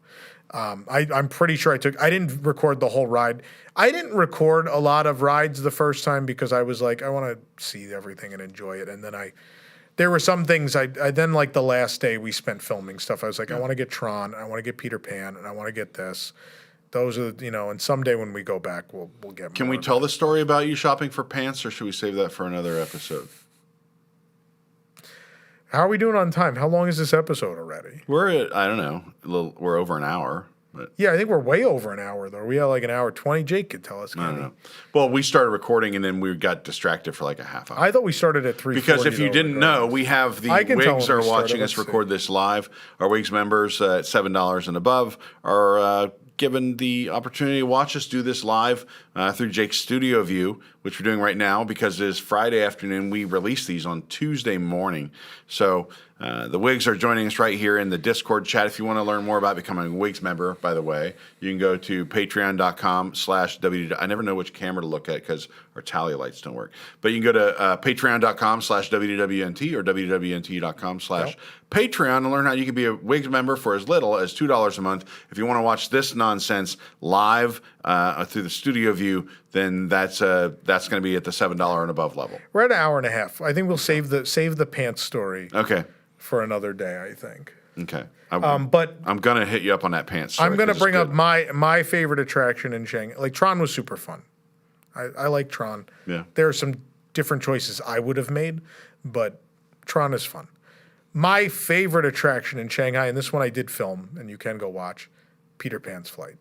I'm pretty sure I didn't record the whole ride. I didn't record a lot of rides the first time because I was like, I want to see everything and enjoy it. And then there were some things I then, like the last day we spent filming stuff, I was like, I want to get Tron, I want to get Peter Pan, and I want to get this. Those are, and someday when we go back, we'll get more. Can we tell the story about you shopping for pants, or should we save that for another episode? How are we doing on time? How long is this episode already? We're at, I don't know, we're over an hour. But yeah, I think we're way over an hour, though. We have like an hour 20. Jake could tell us. I don't know. Well, we started recording, and then we got distracted for like a half hour. I thought we started at 3:40. Because if you didn't know, we have the WIGS are watching us record this live. Our WIGS members at $7 and above are given the opportunity to watch us do this live through Jake's studio view, which we're doing right now because it is Friday afternoon. We release these on Tuesday morning. So the WIGS are joining us right here in the Discord chat. If you want to learn more about becoming a WIGS member, by the way, you can go to patreon.com/WDW. I never know which camera to look at because our tally lights don't work. But you can go to patreon.com/WDWNT or WDWNT.com/Patreon and learn how you can be a WIGS member for as little as $2 a month. If you want to watch this nonsense live through the studio view, then that's going to be at the $7 and above level. We're at an hour and a half. I think we'll save the pants story. Okay. For another day, I think. Okay. But I'm gonna hit you up on that pants story. I'm gonna bring up my favorite attraction in Shanghai. Like Tron was super fun. I like Tron. Yeah. There are some different choices I would have made, but Tron is fun. My favorite attraction in Shanghai, and this one I did film, and you can go watch, Peter Pan's Flight.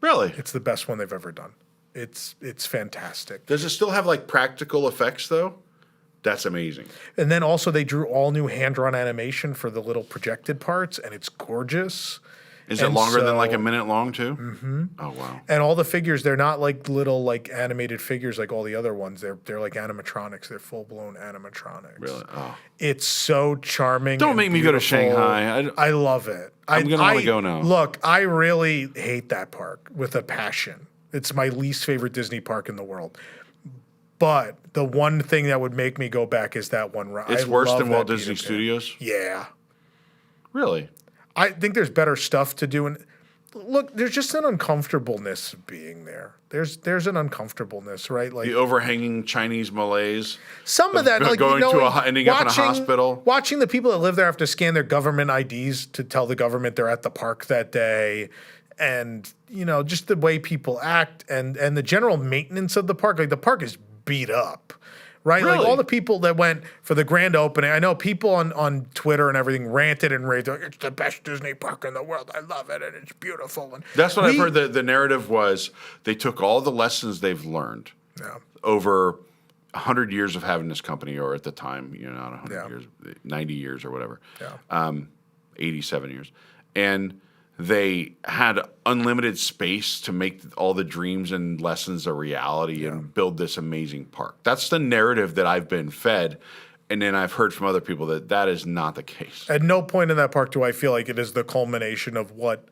Really? It's the best one they've ever done. It's fantastic. Does it still have like practical effects though? That's amazing. And then also they drew all new hand-drawn animation for the little projected parts, and it's gorgeous. Is it longer than like a minute long too? Mm-hmm. Oh wow! And all the figures, they're not like little like animated figures like all the other ones. They're like animatronics. They're full-blown animatronics. Really? Oh. It's so charming. Don't make me go to Shanghai. I love it. I'm gonna want to go now. Look, I really hate that park with a passion. It's my least favorite Disney park in the world. But the one thing that would make me go back is that one ride. It's worse than Walt Disney Studios? Yeah. Really? I think there's better stuff to do. And look, there's just an uncomfortableness of being there. There's an uncomfortableness, right? Like the overhanging Chinese malaise. Some of that, like ending up in a hospital. Watching the people that live there have to scan their government IDs to tell the government they're at the park that day. And, just the way people act and the general maintenance of the park. Like the park is beat up, right? Really? Like all the people that went for the grand opening. I know people on Twitter and everything ranted and raved. Like, it's the best Disney park in the world. I love it, and it's beautiful. And that's what I've heard. The narrative was they took all the lessons they've learned over 100 years of having this company, or at the time, not 100 years, 90 years or whatever, 87 years, and they had unlimited space to make all the dreams and lessons a reality and build this amazing park. That's the narrative that I've been fed. And then I've heard from other people that is not the case. At no point in that park do I feel like it is the culmination of what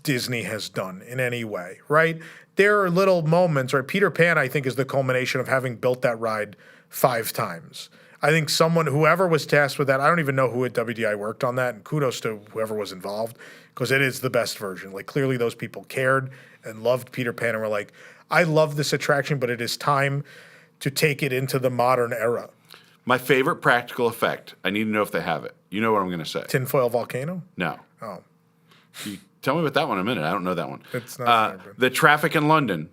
Disney has done in any way, right? There are little moments, right? Peter Pan, I think, is the culmination of having built that ride 5 times. I think whoever was tasked with that, I don't even know who at WDI worked on that, and kudos to whoever was involved, because it is the best version. Like, clearly those people cared and loved Peter Pan and were like, I love this attraction, but it is time to take it into the modern era. My favorite practical effect, I need to know if they have it. You know what I'm going to say. Tinfoil volcano? No. Oh. You tell me about that one in a minute. I don't know that one. It's not the traffic in London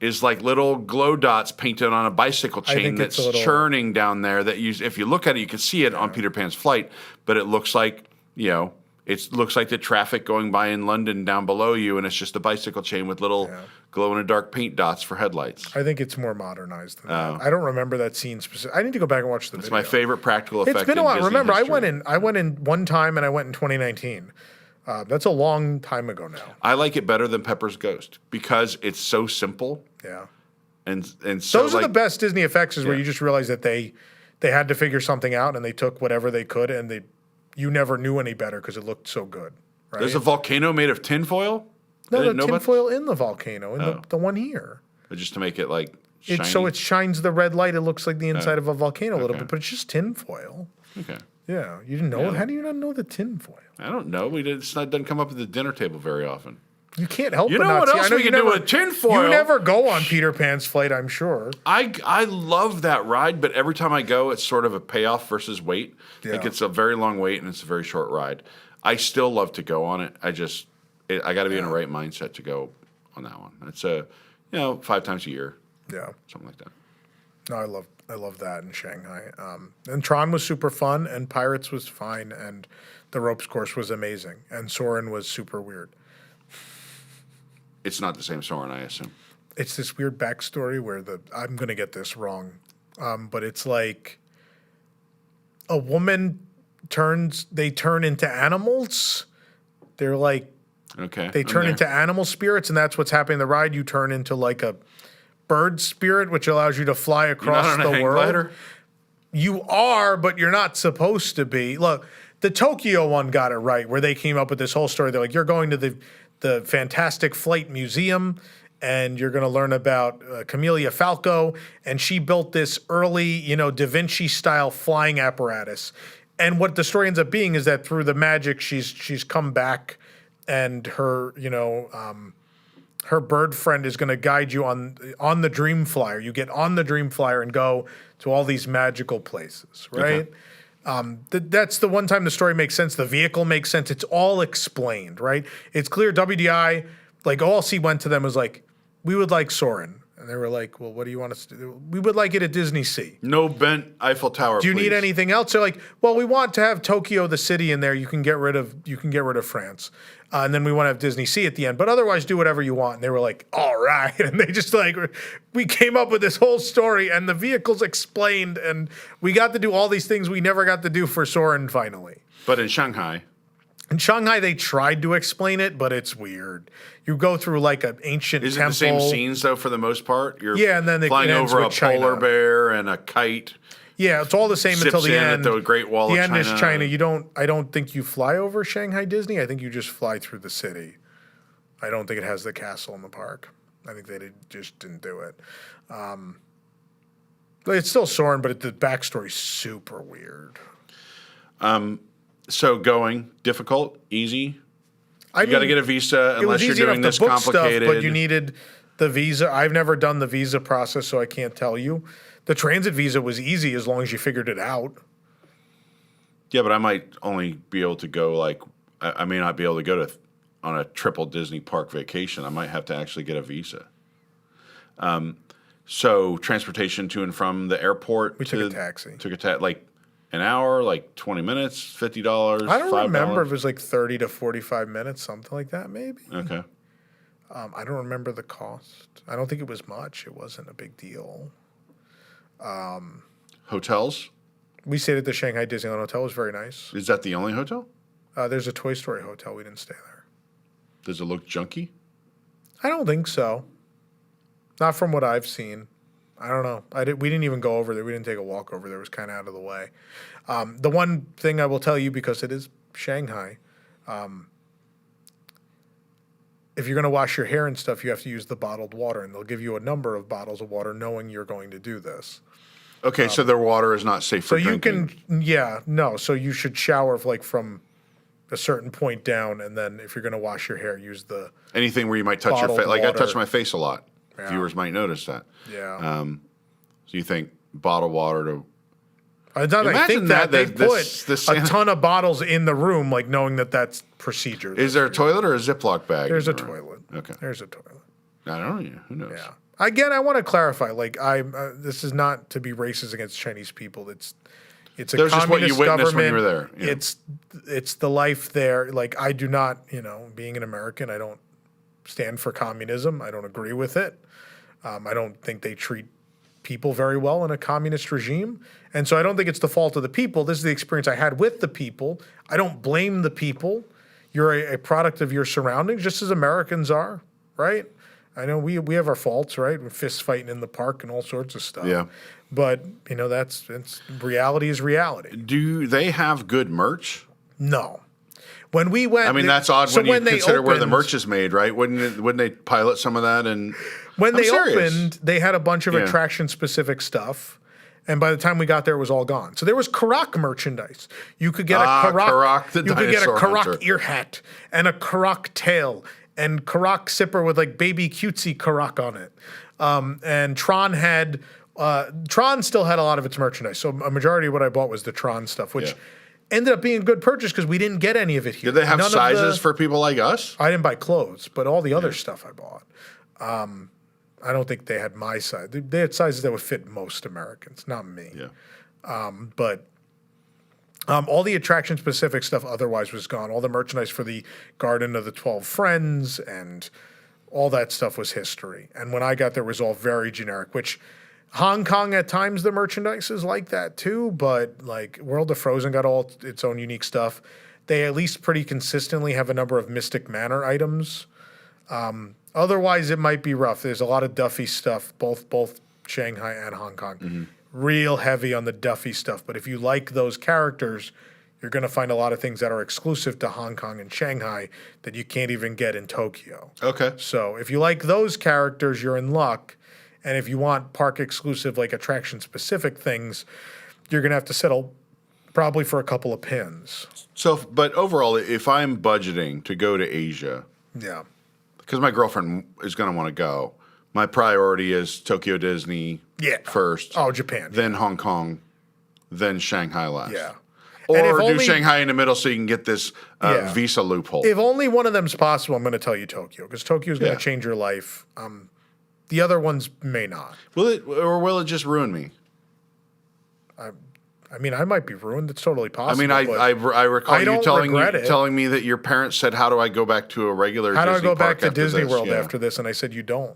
is like little glow dots painted on a bicycle chain that's churning down there. That if you look at it, you can see it on Peter Pan's Flight, but it looks like it looks like the traffic going by in London down below you, and it's just a bicycle chain with little glow-in-the-dark paint dots for headlights. I think it's more modernized than that. I don't remember that scene specifically. I need to go back and watch the video. It's my favorite practical effect. It's been a while. Disney Remember, history. I went in one time, and I went in 2019. That's a long time ago now. I like it better than Pepper's Ghost because it's so simple. Yeah. And so those are the best Disney effects where you just realize that they had to figure something out and they took whatever they could and you never knew any better because it looked so good. Right? There's a volcano made of tinfoil? No, the tinfoil in the volcano, in the one here. But just to make it like shiny? So it shines the red light. It looks like the inside of a volcano a little bit, but it's just tinfoil. Okay. Yeah. You didn't know it? How do you not know the tinfoil? I don't know. It doesn't come up at the dinner table very often. You can't help but not see. You know what else we can do with tinfoil? You never go on Peter Pan's Flight, I'm sure. I love that ride, but every time I go, it's sort of a payoff versus wait. Yeah. Like it's a very long wait and it's a very short ride. I still love to go on it. I got to be in the right mindset to go on that one. It's 5 times a year. Yeah, something like that. No, I love that in Shanghai. And Tron was super fun, and Pirates was fine, and the ropes course was amazing, and Soarin' was super weird. It's not the same Soarin', I assume. It's this weird backstory where I'm going to get this wrong, but it's like a woman turn into animals. They're like, okay, they turn into animal spirits, and that's what's happening in the ride. You turn into like a bird spirit, which allows you to fly You're across not on a the hang world. glider? You are, but you're not supposed to be. Look, the Tokyo one got it right, where they came up with this whole story. They're like, you're going to the Fantastic Flight Museum, and you're going to learn about Camelia Falco, and she built this early, Da Vinci-style flying apparatus. And what the story ends up being is that through the magic, she's come back, and her, her bird friend is going to guide you on the Dream Flyer. You get on the Dream Flyer and go to all these magical places, right? Okay. That's the one time the story makes sense. The vehicle makes sense. It's all explained, right? It's clear WDI, like OLC went to them, was like, we would like Soarin'. And they were like, well, what do you want us to do? We would like it at Disney Sea. No bent Eiffel Tower. Do you please. need anything else? They're like, well, we want to have Tokyo, the city, in there. You can get rid of France, and then we want to have Disney Sea at the end. But otherwise, do whatever you want. And they were like, all right. And they just we came up with this whole story, and the vehicles explained, and we got to do all these things we never got to do for Soarin' finally. But in Shanghai. In Shanghai, they tried to explain it, but it's weird. You go through like an ancient Is it temple. the same scenes though for the most part? You're Yeah, and then flying it ends over a with China. polar bear and a kite. Yeah, it's all the same until Sips the in end. at the Great Wall the of end is China. China. I don't think you fly over Shanghai Disney. I think you just fly through the city. I don't think it has the castle in the park. I think they just didn't do it. But it's still Soarin', but the backstory's super weird. So going difficult, easy. I You got to get a visa unless you're doing this complicated. But you needed the visa. I've never done the visa process, so I can't tell you. The transit visa was easy as long as you figured it out. Yeah, but I might only be able to go I may not be able to go to on a triple Disney park vacation. I might have to actually get a visa. So transportation to and from the airport. We took a taxi. Took a taxi, an hour, 20 minutes, $50. I don't $5. remember if it was 30 to 45 minutes, something like that, maybe. Okay. I don't remember the cost. I don't think it was much. It wasn't a big deal. Hotels? We stayed at the Shanghai Disneyland Hotel. It was very nice. Is that the only hotel? There's a Toy Story hotel. We didn't stay there. Does it look junky? I don't think so. Not from what I've seen. I don't know. We didn't even go over there. We didn't take a walk over there. It was kind of out of the way. The one thing I will tell you, because it is Shanghai, if you're going to wash your hair and stuff, you have to use the bottled water, and they'll give you a number of bottles of water knowing you're going to do this. Okay, so their water is not safe for drinking. So you should shower from a certain point down, and then if you're going to wash your hair, use the Anything where you might touch your bottled face. I water. touch my face a lot. Yeah. Viewers might notice that. yeah. So you think bottled water to... I Imagine think that that they this- put this a Santa- ton of bottles in the room, knowing that that's procedure. Is there a toilet or a Ziploc bag? There's a in the room? toilet. Okay. There's a toilet. I don't know. Who knows? Yeah. Again, I want to clarify. This is not to be racist against Chinese people. It's a That was just what you communist witnessed when government. you were there. Yeah. It's the life there. I do not, being an American, I don't stand for communism. I don't agree with it. I don't think they treat people very well in a communist regime. And so I don't think it's the fault of the people. This is the experience I had with the people. I don't blame the people. You're a product of your surroundings, just as Americans are, right? I know we have our faults, right? We're fist fighting in the park and all sorts of stuff. Yeah. But, it's reality is reality. Do they have good merch? No. When we went... I mean, that's odd so when you they consider where the opened- merch is made, right? Wouldn't they pilot some of that? And When I'm they serious. opened, they had a bunch of Yeah. attraction-specific stuff. And by the time we got there, it was all gone. So there was Karak merchandise. You could get a Karak the you could get a dinosaur Karak hunter. ear hat and a Karak tail and Karak zipper with baby cutesy Karak on it. And Tron had Tron still had a lot of its merchandise. So a majority of what I bought was the Tron stuff, which Yeah. ended up being a good purchase because we didn't get any of it here. Did they have None of sizes for people like us? I didn't buy clothes, but all the other stuff I bought. I don't think they had my size. They had sizes that would fit most Americans, not me. Yeah. But all the attraction-specific stuff otherwise was gone. All the merchandise for the Garden of the 12 Friends and all that stuff was history. And when I got there, it was all very generic, which Hong Kong at times the merchandise is like that too, but World of Frozen got all its own unique stuff. They at least pretty consistently have a number of Mystic Manor items. Otherwise, it might be rough. There's a lot of Duffy stuff, both Shanghai and Hong Kong. Real heavy on the Duffy stuff. But if you like those characters, you're going to find a lot of things that are exclusive to Hong Kong and Shanghai that you can't even get in Tokyo. Okay. So if you like those characters, you're in luck. And if you want park exclusive, like attraction specific things, you're going to have to settle probably for a couple of pins. So, but overall, if I'm budgeting to go to Asia, Yeah. because my girlfriend is going to want to go, my priority is Tokyo Disney first. Oh, Japan. Then Hong Kong, then Shanghai last. Yeah. Or And if do only- Shanghai in the middle so you can get this visa loophole. If only one of them's possible, I'm going to tell you Tokyo, because Tokyo is going to change your life. The other ones may not. Will it just ruin me? I mean, I might be ruined. It's totally possible. I mean, I recall I you don't telling regret it. telling me that your parents said, "How do I go back to a regular? How do I Disney go back park to after Disney this?" World Yeah. after this? And I said, you don't.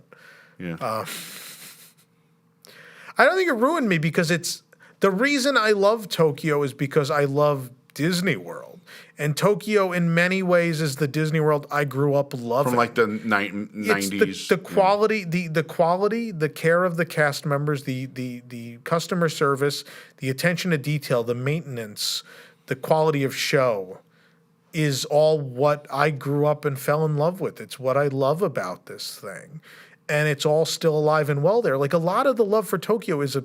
Yeah. I don't think it ruined me because the reason I love Tokyo is because I love Disney World. And Tokyo, in many ways, is the Disney World I grew up loving. From like the 90s. It's the quality, the quality, the care of the cast members, the customer service, the attention to detail, the maintenance, the quality of show is all what I grew up and fell in love with. It's what I love about this thing. And it's all still alive and well there. Like a lot of the love for Tokyo is a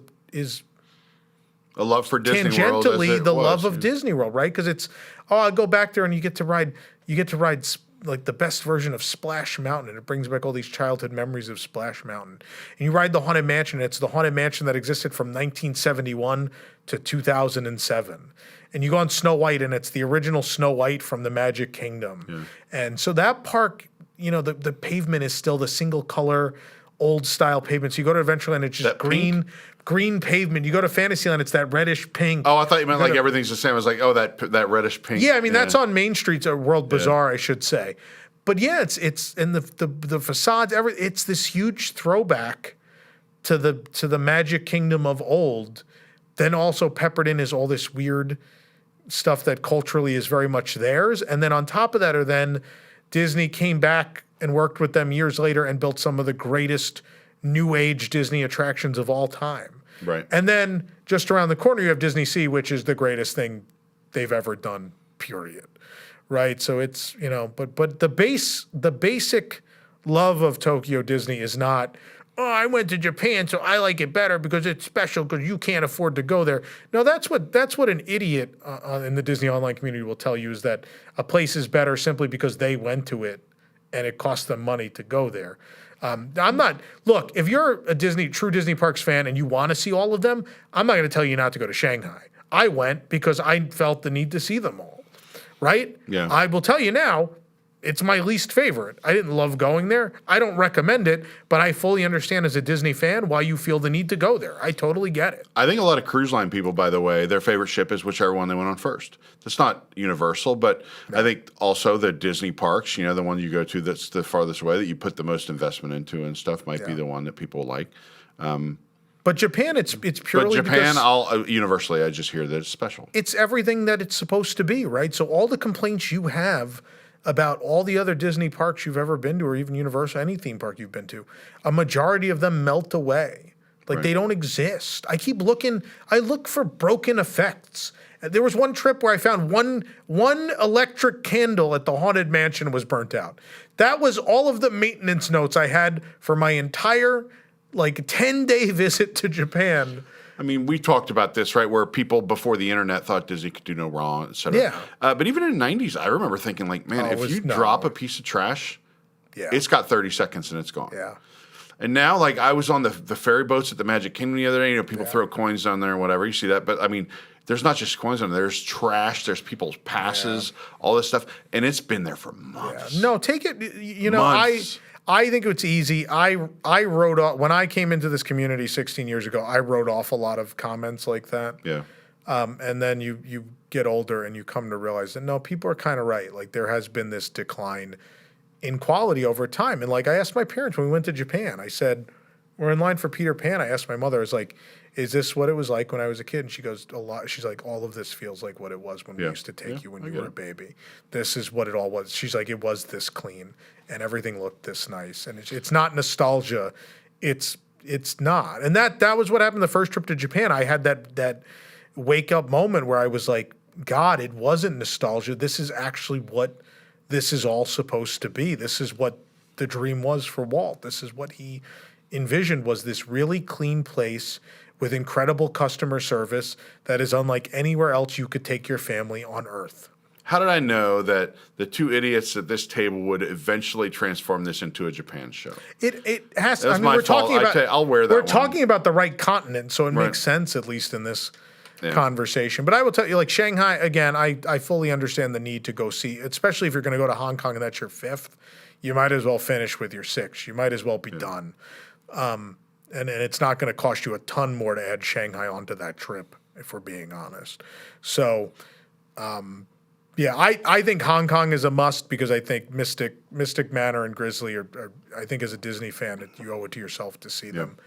love for Disney World. tangentially the love of Disney World, right? Because it's, I go back there and you get to ride like the best version of Splash Mountain, and it brings back all these childhood memories of Splash Mountain. And you ride the Haunted Mansion, and it's the Haunted Mansion that existed from 1971 to 2007. And you go on Snow White, and it's the original Snow White from the Magic Kingdom. Yeah. And so that park, the pavement is still the single color, old style pavement. So you go to Adventureland, it's just green pavement. You go to Fantasyland, it's that reddish pink. Oh, I thought you meant like everything's the same. I was like, oh, that reddish pink. Yeah, I mean that's on Main Street's World Bazaar, I should say. But yeah, it's and the facades. It's this huge throwback to the Magic Kingdom of old. Then also peppered in is all this weird stuff that culturally is very much theirs. And then on top of that, then Disney came back and worked with them years later and built some of the greatest new age Disney attractions of all time. Right. And then just around the corner, you have Disney Sea, which is the greatest thing they've ever done, period. Right. So it's, but the basic love of Tokyo Disney is not, I went to Japan, so I like it better because it's special because you can't afford to go there. No, that's what an idiot in the Disney online community will tell you, is that a place is better simply because they went to it and it cost them money to go there. Look, if you're a true Disney Parks fan and you want to see all of them, I'm not going to tell you not to go to Shanghai. I went because I felt the need to see them all, right? Yeah. I will tell you now, it's my least favorite. I didn't love going there. I don't recommend it, but I fully understand as a Disney fan why you feel the need to go there. I totally get it. I think a lot of cruise line people, by the way, their favorite ship is whichever one they went on first. That's not universal, but I think also the Disney parks, the one you go to that's the farthest away that you put the most investment into and stuff might be the one that people like. But Japan, it's purely But Japan, because universally, I just hear that it's special. it's everything that it's supposed to be, right? So all the complaints you have about all the other Disney parks you've ever been to, or even Universal, any theme park you've been to, a majority of them melt away. Like they don't exist. I look for broken effects. There was one trip where I found one electric candle at the Haunted Mansion was burnt out. That was all of the maintenance notes I had for my entire 10-day visit to Japan. I mean, we talked about this, right, where people before the internet thought Disney could do no wrong, et cetera. Yeah. But even in the 90s, I remember thinking, if you drop a piece of trash, it's got 30 seconds and it's gone. Yeah. And now, I was on the ferry boats at the Magic Kingdom the other day. People throw coins down there and whatever. You see that. But, I mean, there's not just coins on there. There's trash. There's people's passes, all this stuff. And it's been there for months. Yeah. No, take it, Months. I think it's easy. I wrote off, when I came into this community 16 years ago, I wrote off a lot of comments like that. Yeah. And then you get older and you come to realize that, no, people are kind of right. There has been this decline in quality over time. And I asked my parents when we went to Japan, I said, we're in line for Peter Pan. I asked my mother, I was like, is this what it was like when I was a kid? And she goes, a lot. She's like, all of this feels like what it was when we used to take you when you were a baby. This is what it all was. She's like, it was this clean and everything looked this nice. And it's not nostalgia. It's not. And that was what happened the first trip to Japan. I had that wake up moment where I was like, God, it wasn't nostalgia. This is actually what this is all supposed to be. This is what the dream was for Walt. This is what he envisioned, was this really clean place with incredible customer service that is unlike anywhere else you could take your family on Earth. How did I know that the two idiots at this table would eventually transform this into a Japan show? It has. That's my fault. I'll wear that. We're talking about the right continent, so it makes sense, at least in this conversation. But I will tell you, like Shanghai, again, I fully understand the need to go see, especially if you're going to go to Hong Kong and that's your 5th. You might as well finish with your 6th. You might as well be done. And it's not going to cost you a ton more to add Shanghai onto that trip, if we're being honest. So, I think Hong Kong is a must because I think Mystic Manor and Grizzly are I think as a Disney fan, you owe it to yourself to see them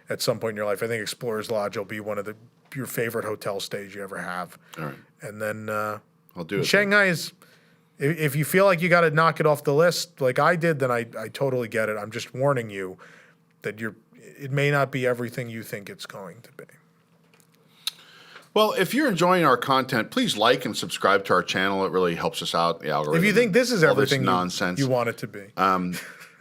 at some point in your life. I think Explorers Lodge will be one of your favorite hotel stays you ever have. All right. And then I'll do it. Shanghai is, if you feel like you got to knock it off the list like I did, then I totally get it. I'm just warning you that it may not be everything you think it's going to be. Well, if you're enjoying our content, please like and subscribe to our channel. It really helps us out. The algorithm. If you think this is everything nonsense you want it to be,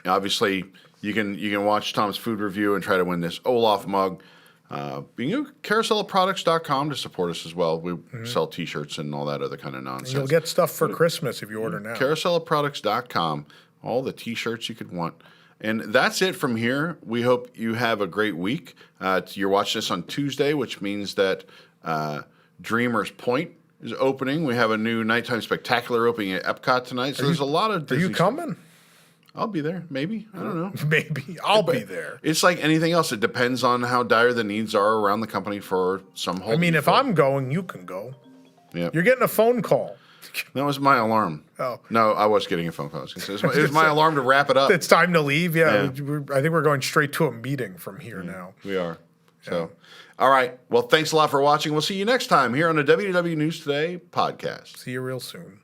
obviously you can watch Tom's food review and try to win this Olaf mug. You can go to carouselofproducts.com to support us as well. We sell T-shirts and all that other kind of nonsense. And you'll get stuff for Christmas if you order now. Carouselofproducts.com, all the T-shirts you could want. And that's it from here. We hope you have a great week. You're watching this on Tuesday, which means that Dreamers Point is opening. We have a new nighttime spectacular opening at Epcot tonight. So there's a lot of Disney. Are you coming? I'll be there. Maybe. I don't know. Maybe. I'll be there. It's like anything else. It depends on how dire the needs are around the company for some whole. I mean, if I'm going, you can go. Yeah. You're getting a phone call. That was my alarm. Oh. No, I was getting a phone call. It was my alarm to wrap it up. It's time to leave. Yeah. I think we're going straight to a meeting from here now. We are. So, all right. Well, thanks a lot for watching. We'll see you next time here on the WDW News Today podcast. See you real soon.